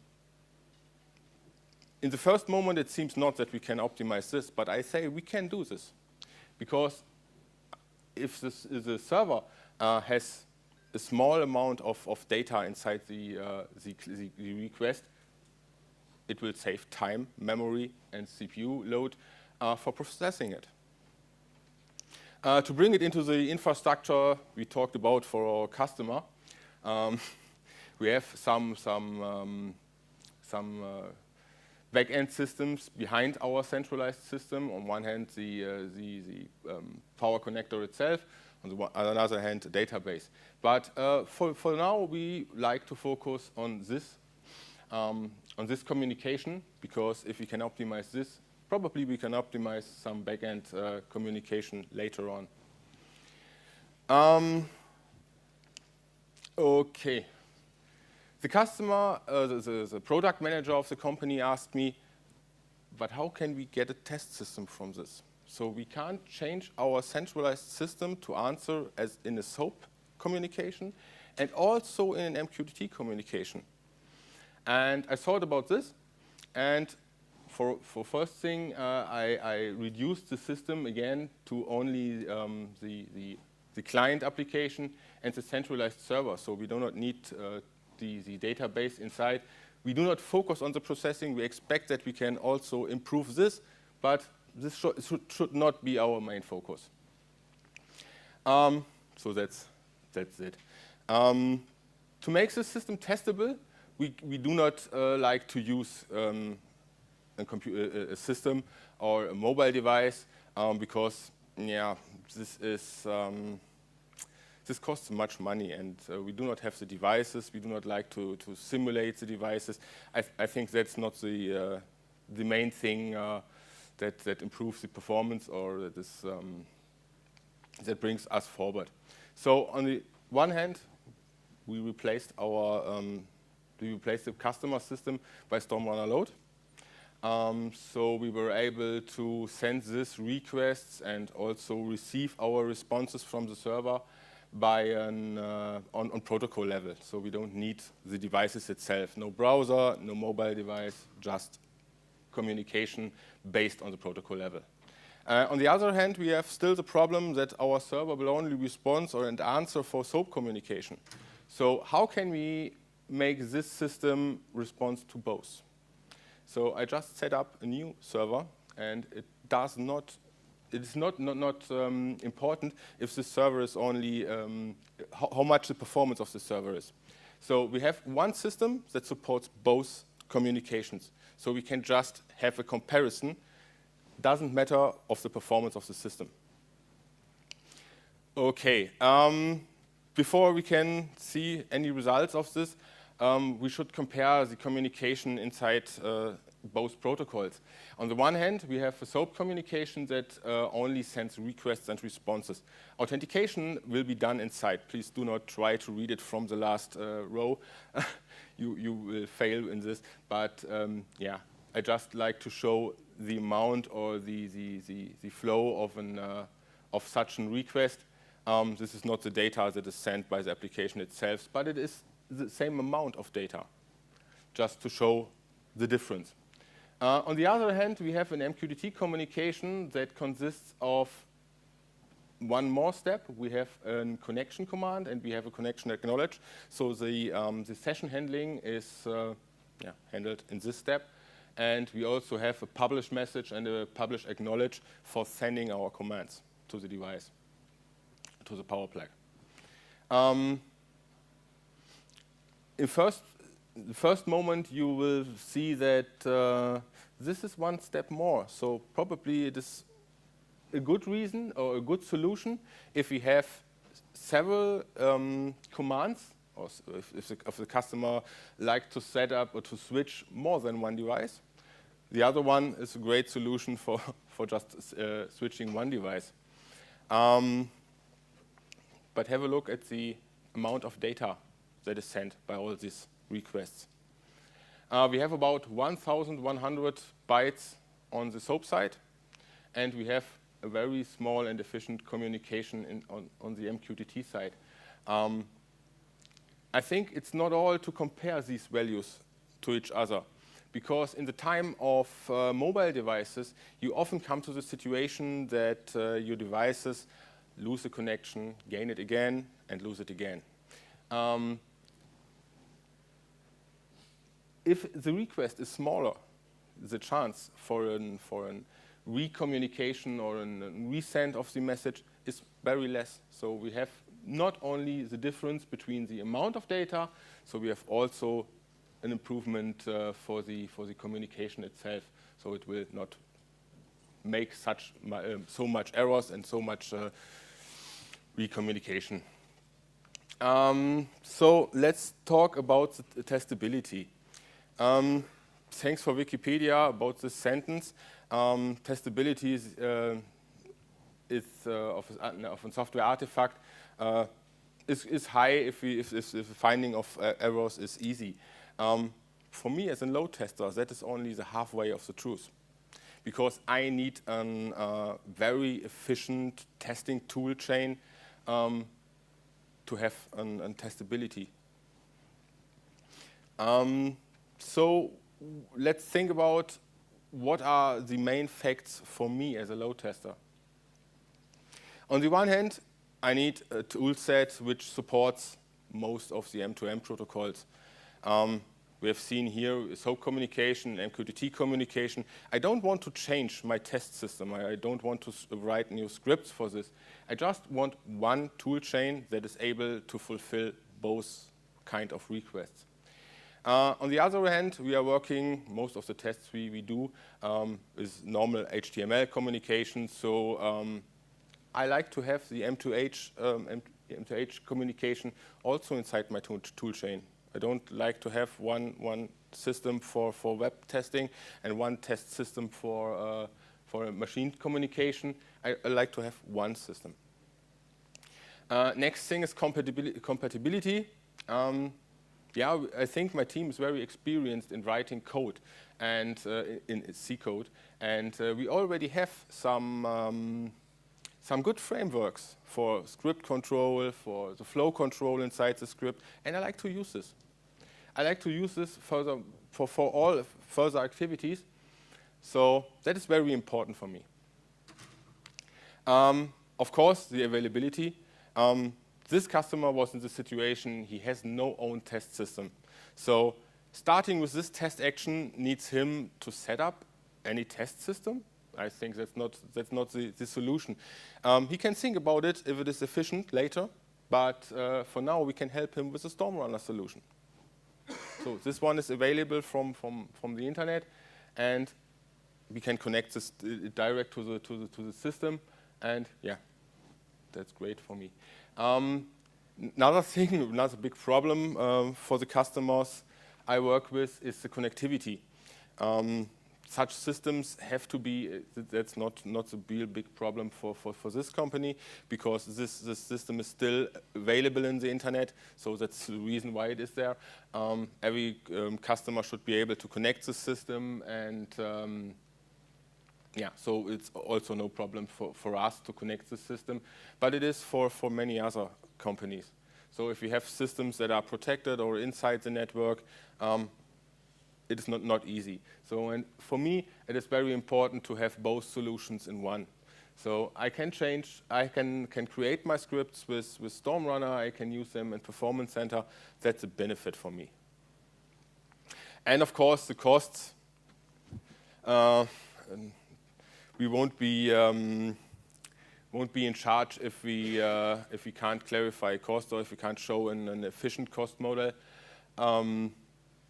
the first moment, it seems not that we can optimize this, but I say we can do this. Because if the server has a small amount of data inside the request, it will save time, memory, and CPU load for processing it. To bring it into the infrastructure we talked about for our customer, we have some back-end systems behind our centralized system. On one hand, the power connector itself, on the other hand, a database. But for now, we like to focus on this communication, because if we can optimize this, probably we can optimize some back-end communication later on. Okay. The customer, the product manager of the company asked me, but how can we get a test system from this? So we can't change our centralized system to answer as in a SOAP communication and also in an MQTT communication. And I thought about this, and for first thing, I reduced the system again to only the client application and the centralized server. So we do not need the database inside. We do not focus on the processing. We expect that we can also improve this, but this should not be our main focus. So that's it. To make the system testable, we do not like to use a system or a mobile device because this costs much money, and we do not have the devices. We do not like to simulate the devices. I think that's not the main thing that improves the performance or that brings us forward. So on the one hand, we replaced the customer system by StormRunner Load. So we were able to send these requests and also receive our responses from the server by on protocol level. So we don't need the devices itself. No browser, no mobile device, just communication based on the protocol level. On the other hand, we have still the problem that our server will only respond or an answer for SOAP communication. So how can we make this system respond to both? So I just set up a new server, and it is not important if the server is only how much the performance of the server is. So we have one system that supports both communications. So we can just have a comparison. Doesn't matter of the performance of the system. Okay. Before we can see any results of this, we should compare the communication inside both protocols. On the one hand, we have a SOAP communication that only sends requests and responses. Authentication will be done inside. Please do not try to read it from the last row. You will fail in this. But yeah, I just like to show the amount or the flow of such a request. This is not the data that is sent by the application itself, but it is the same amount of data, just to show the difference. On the other hand, we have an MQTT communication that consists of one more step. We have a connection command, and we have a connection acknowledge. So the session handling is handled in this step. And we also have a publish message and a publish acknowledge for sending our commands to the device, to the power plug. In the first moment, you will see that this is one step more. So probably it is a good reason or a good solution if we have several commands, or if the customer likes to set up or to switch more than one device. The other one is a great solution for just switching one device. But have a look at the amount of data that is sent by all these requests. We have about 1,100 bytes on the SOAP side, and we have a very small and efficient communication on the MQTT side. I think it's not all to compare these values to each other, because in the time of mobile devices, you often come to the situation that your devices lose the connection, gain it again, and lose it again. If the request is smaller, the chance for a recommunication or a resend of the message is very less. So we have not only the difference between the amount of data, so we have also an improvement for the communication itself. So it will not make so much errors and so much recommunication. So let's talk about the testability. Thanks for Wikipedia about this sentence. Testability is of a software artifact is high if the finding of errors is easy. For me as a load tester, that is only the halfway of the truth, because I need a very efficient testing tool chain to have an testability. So let's think about what are the main facts for me as a load tester. On the one hand, I need a tool set which supports most of the M2M protocols. We have seen here SOAP communication, MQTT communication. I don't want to change my test system. I don't want to write new scripts for this. I just want one tool chain that is able to fulfill both kind of requests. On the other hand, we are working, most of the tests we do is normal HTML communication. So I like to have the M2H communication also inside my tool chain. I don't like to have one system for web testing and one test system for machine communication. I like to have one system. Next thing is compatibility. Yeah, I think my team is very experienced in writing code and in C code, and we already have some good frameworks for script control, for the flow control inside the script, and I like to use this. I like to use this for all further activities, so that is very important for me. Of course, the availability. This customer was in the situation he has no own test system. So starting with this test action needs him to set up any test system. I think that's not the solution. He can think about it if it is efficient later, but for now we can help him with a StormRunner solution. So this one is available from the internet, and we can connect this direct to the system, and yeah, that's great for me. Another thing, another big problem for the customers I work with is the connectivity. Such systems have to be, that's not a real big problem for this company, because this system is still available in the internet, so that's the reason why it is there. Every customer should be able to connect the system, and yeah, so it's also no problem for us to connect the system, but it is for many other companies. So if we have systems that are protected or inside the network, it is not easy. So, and for me, it is very important to have both solutions in one. So I can create my scripts with StormRunner, I can use them in Performance Center. That's a benefit for me. And of course, the costs. We won't be in charge if we can't clarify cost or if we can't show an efficient cost model.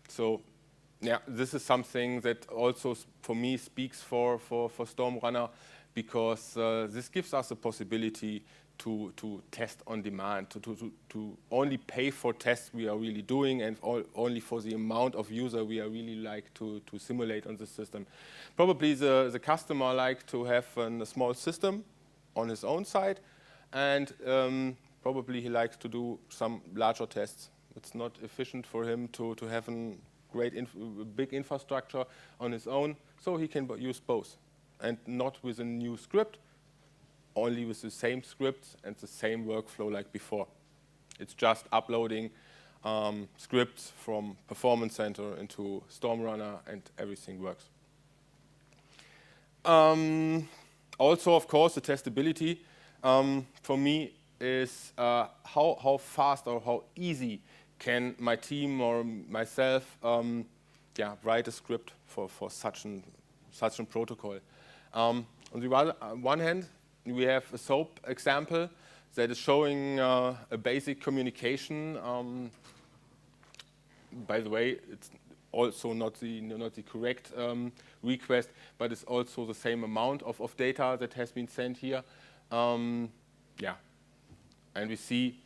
So yeah, this is something that also for me speaks for StormRunner, because this gives us a possibility to test on demand, to only pay for tests we are really doing, and only for the amount of user we are really like to simulate on the system. Probably the customer like to have a small system on his own side, and probably he likes to do some larger tests. It's not efficient for him to have a big infrastructure on his own, so he can use both, and not with a new script, only with the same scripts and the same workflow like before. It's just uploading scripts from Performance Center into StormRunner, and everything works. Also, of course, the testability for me is how fast or how easy can my team or myself write a script for such a protocol. On the one hand, we have a SOAP example. that is showing a basic communication. By the way, it's also not the correct request, but it's also the same amount of data that has been sent here. Yeah, and we see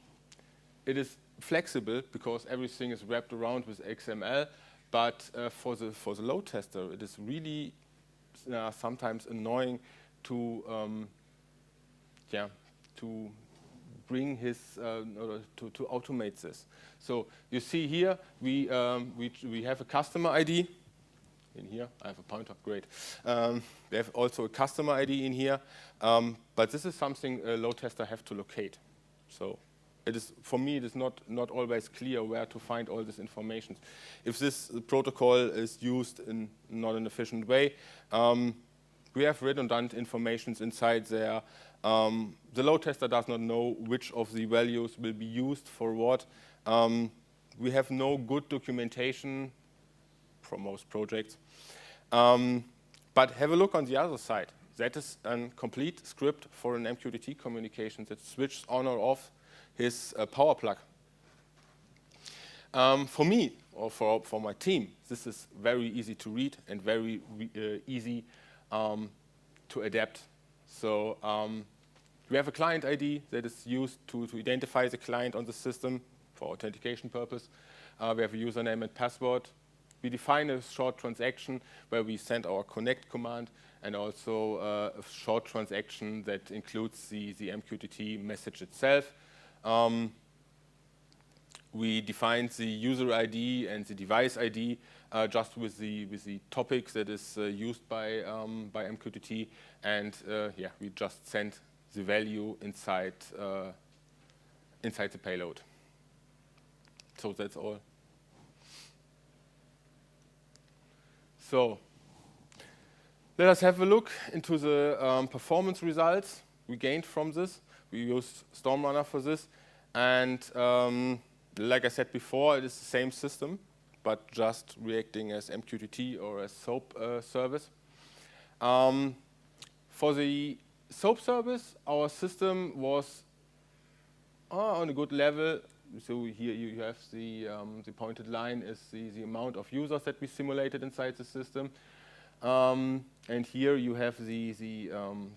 it is flexible because everything is wrapped around with XML. But for the load tester, it is really sometimes annoying to to bring his to automate this. So you see here we have a customer ID in here. I have a pointer, great. We have also a customer ID in here, but this is something a load tester have to locate. So it is, for me, it is not always clear where to find all this information. If this protocol is used in not an efficient way, we have redundant informations inside there. The load tester does not know which of the values will be used for what. We have no good documentation for most projects. But have a look on the other side. That is a complete script for an MQTT communication that switches on or off his power plug. For me, or for my team, this is very easy to read and very easy to adapt. So we have a client ID that is used to identify the client on the system for authentication purpose. We have a username and password. We define a short transaction where we send our connect command, and also a short transaction that includes the MQTT message itself. We define the user ID and the device ID just with the topics that is used by MQTT, and yeah, we just send the value inside the payload. So that's all. So let us have a look into the performance results we gained from this. We used StormRunner for this, and like I said before, it is the same system, but just reacting as MQTT or as SOAP service. For the SOAP service, our system was on a good level. So here you have the pointed line is the amount of users that we simulated inside the system. And here you have the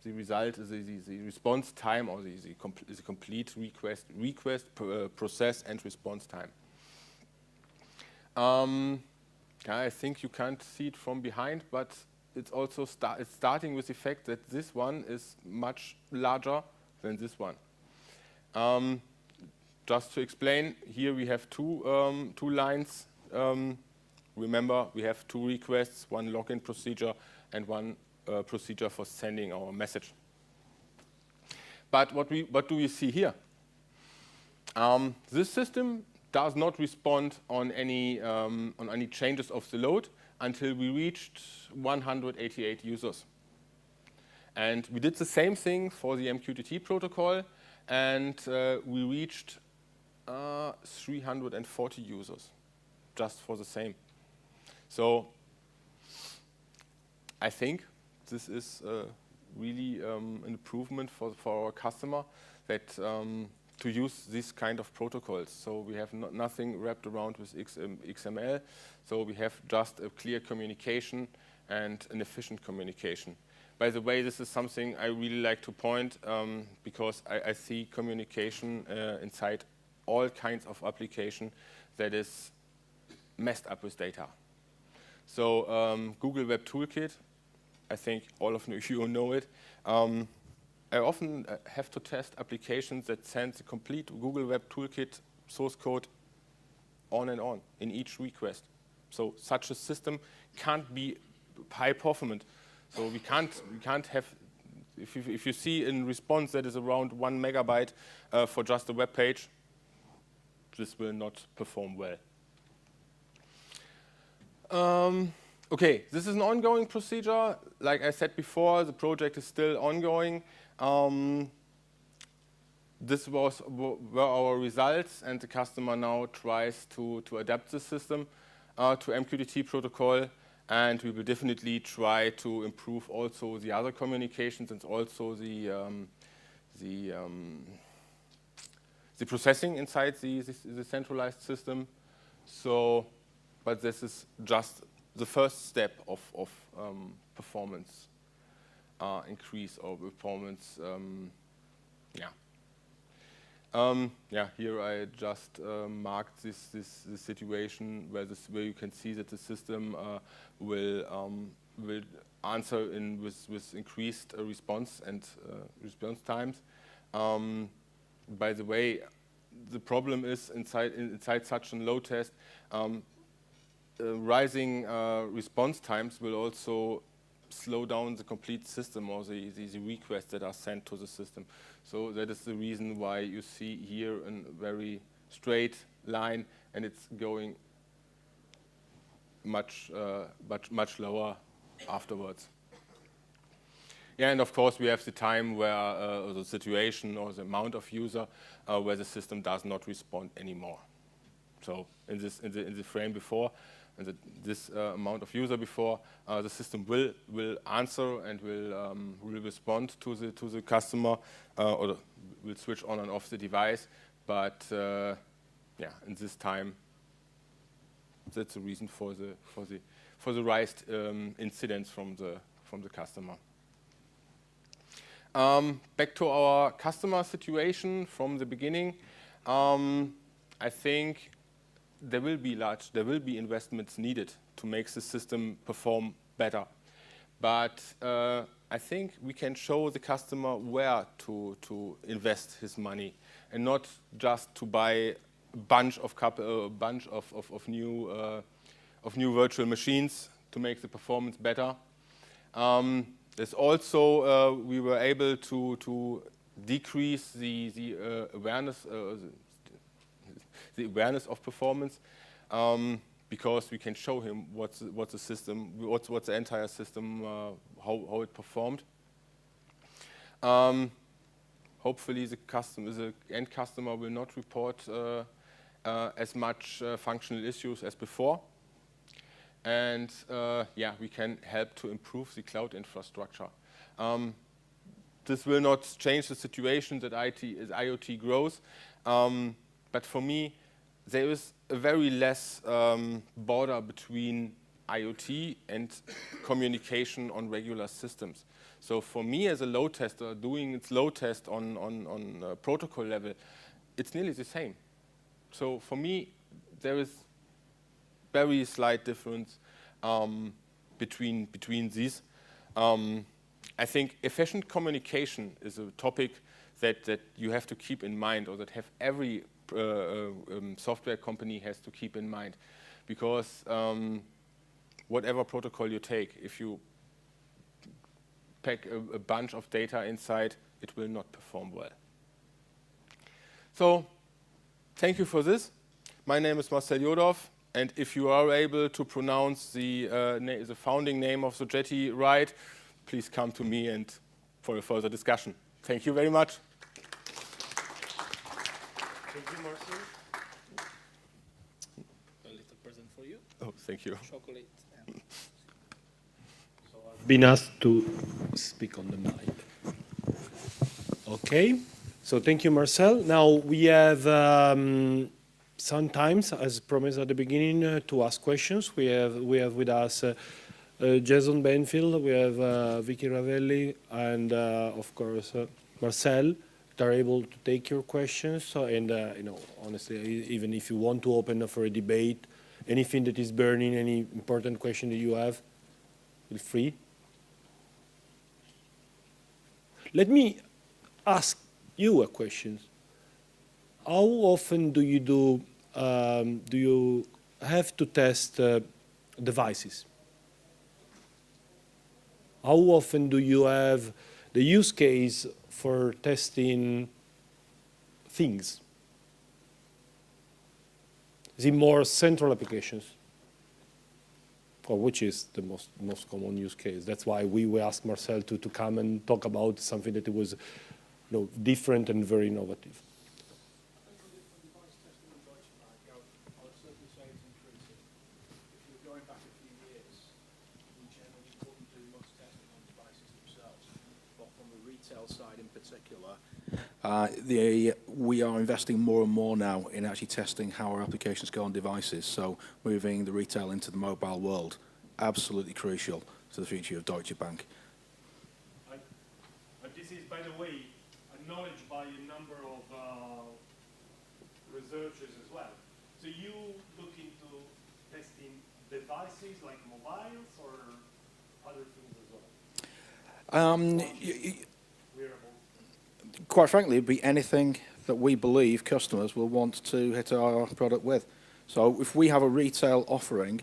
result, the response time, or the complete request process and response time. I think you can't see it from behind, but it's also it's starting with the fact that this one is much larger than this one. Just to explain, here we have two lines. Remember, we have two requests, one login procedure and one procedure for sending our message. But what do we see here? This system does not respond on any changes of the load until we reached 188 users. And we did the same thing for the MQTT protocol, and we reached 340 users just for the same. So I think this is really an improvement for our customer that to use this kind of protocols. So we have nothing wrapped around with XML. So we have just a clear communication and an efficient communication. By the way, this is something I really like to point because I see communication inside all kinds of application that is messed up with data. So Google Web Toolkit, I think all of you know it. I often have to test applications that send the complete Google Web Toolkit source code on and on in each request. So such a system can't be high performant. So we can't have, if you see in response that is around 1 megabyte for just a web page, this will not perform well. Okay, this is an ongoing procedure. Like I said before, the project is still ongoing. This were our results, and the customer now tries to adapt the system to MQTT protocol, and we will definitely try to improve also the other communications and also the processing inside the centralized system. So, but this is just the first step of performance increase or performance. Here I just marked this situation where you can see that the system will answer with increased response and response times. By the way, the problem is inside such a load test, rising response times will also slow down the complete system or the requests that are sent to the system. So that is the reason why you see here a very straight line, and it's going much lower afterwards. Yeah, and of course we have the time where the situation or the amount of user where the system does not respond anymore. So in the frame before, and this amount of user before, the system will answer and will respond to the customer or will switch on and off the device. But in this time, that's the reason for the raised incidents from the customer. Back to our customer situation from the beginning. I think there will be investments needed to make the system perform better. But I think we can show the customer where to invest his money, and not just to buy a bunch of new virtual machines to make the performance better. There's also we were able to decrease the awareness of performance because we can show him what's the entire system, how it performed. Hopefully the end customer will not report as much functional issues as before. And we can help to improve the cloud infrastructure. This will not change the situation that IoT grows, but for me, there is a very less border between IoT and communication on regular systems. So for me as a load tester, doing its load test on protocol level, it's nearly the same. So for me, there is very slight difference between these. I think efficient communication is a topic that you have to keep in mind, or that every software company has to keep in mind, because whatever protocol you take, if you pack a bunch of data inside, it will not perform well. So, thank you for this. My name is Marcel Jodorf, and if you are able to pronounce the founding name of Sogeti right, please come to me and for a further discussion. Thank you very much. Thank you, Marcel. A little present for you. Oh, thank you. Chocolate. So I've been asked to speak on the mic. Okay. So thank you, Marcel. Now we have sometimes, as promised at the beginning, to ask questions. We have with us Jason Benfield, we have Vicky Ravelli, and of course Marcel. Are able to take your questions. So, and honestly, even if you want to open up for a debate, anything that is burning, any important question that you have, feel free. Let me ask you a question. How often do you have to test devices? How often do you have the use case for testing things? The more central applications, or which is the most common use case? That's why we asked Marcel to come and talk about something that was different and very innovative. retail side in particular, we are investing more and more now in actually testing how our applications go on devices. So moving the retail into the mobile world, absolutely crucial to the future of Deutsche Bank. This is, by the way, acknowledged by a number of researchers as well. So you look into testing devices like mobiles or other things as well? Quite frankly, it'd be anything that we believe customers will want to hit our product with. So if we have a retail offering,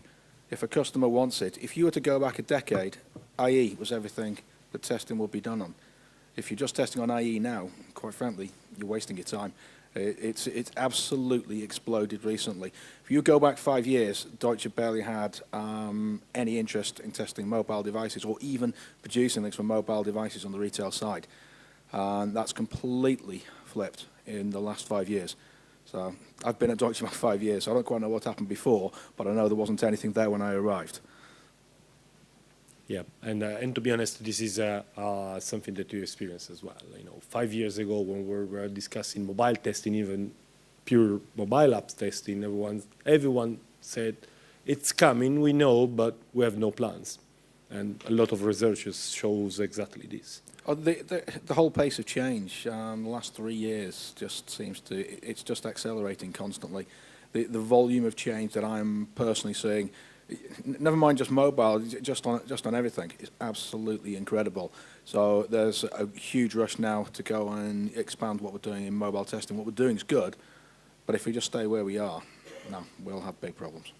if a customer wants it, if you were to go back a decade, IE was everything that testing will be done on. If you're just testing on IE now, quite frankly, you're wasting your time. It's absolutely exploded recently. If you go back 5 years, Deutsche barely had any interest in testing mobile devices or even producing things for mobile devices on the retail side. And that's completely flipped in the last 5 years. So I've been at Deutsche Bank 5 years, so I don't quite know what happened before, but I know there wasn't anything there when I arrived. Yeah, and to be honest, this is something that you experience as well. 5 years ago when we were discussing mobile testing, even pure mobile apps testing, everyone said, it's coming, we know, but we have no plans. And a lot of researchers shows exactly this. The whole pace of change the last 3 years just seems to, it's just accelerating constantly. The volume of change that I'm personally seeing, never mind just mobile, just on everything, is absolutely incredible. So there's a huge rush now to go and expand what we're doing in mobile testing. What we're doing is good, but if we just stay where we are, no, we'll have big problems.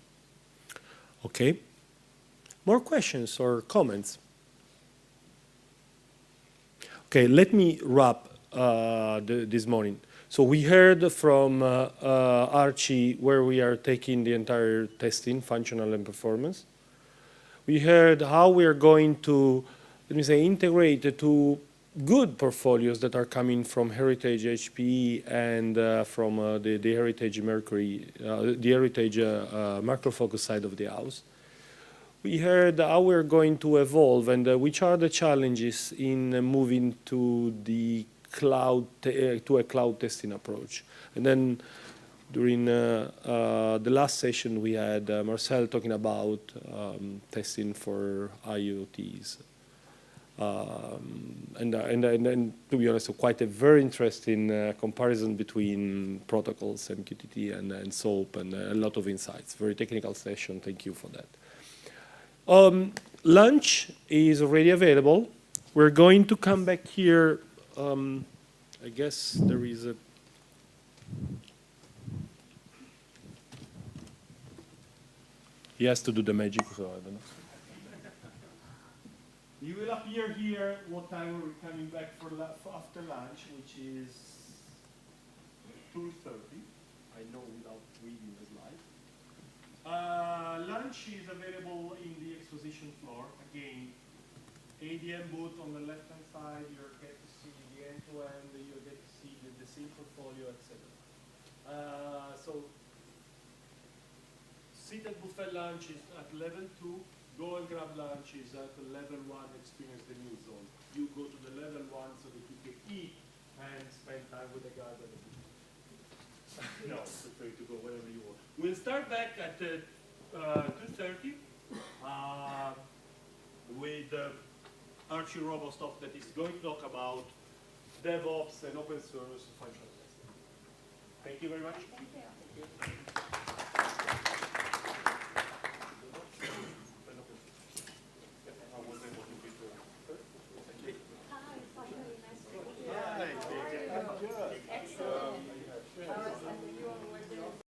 Okay. More questions or comments? Okay, let me wrap this morning. So we heard from Archie where we are taking the entire testing, functional and performance. We heard how we are going to, let me say, integrate the two good portfolios that are coming from Heritage HPE and from the Heritage Mercury, the Heritage Macro Focus side of the house. We heard how we're going to evolve and which are the challenges in moving to the cloud to a cloud testing approach. And then during the last session, we had Marcel talking about testing for IoTs. And to be honest, quite a very interesting comparison between protocols, MQTT and SOAP, and a lot of insights. Very technical session. Thank you for that. Lunch is already available. We're going to come back here. I guess there is a... He has to do the magic, so I don't know. You will appear here what time we're coming back for after lunch, which is 2:30. I know without reading the slide. Lunch is available in the exposition floor. Again, ADM booth on the left-hand side. You get to see the end-to-end. You get to see the SIM portfolio, etc. So, seated buffet lunch is at level 2. Go and grab lunch is at level 1. Experience the new zone. You go to the level 1 so that you can eat and spend time with the guys at the booth. No, prefer to go wherever you want. We'll start back at 2:30 with Archie Robostoff that is going to talk about DevOps and open source functional testing. Thank you very much. Thank you.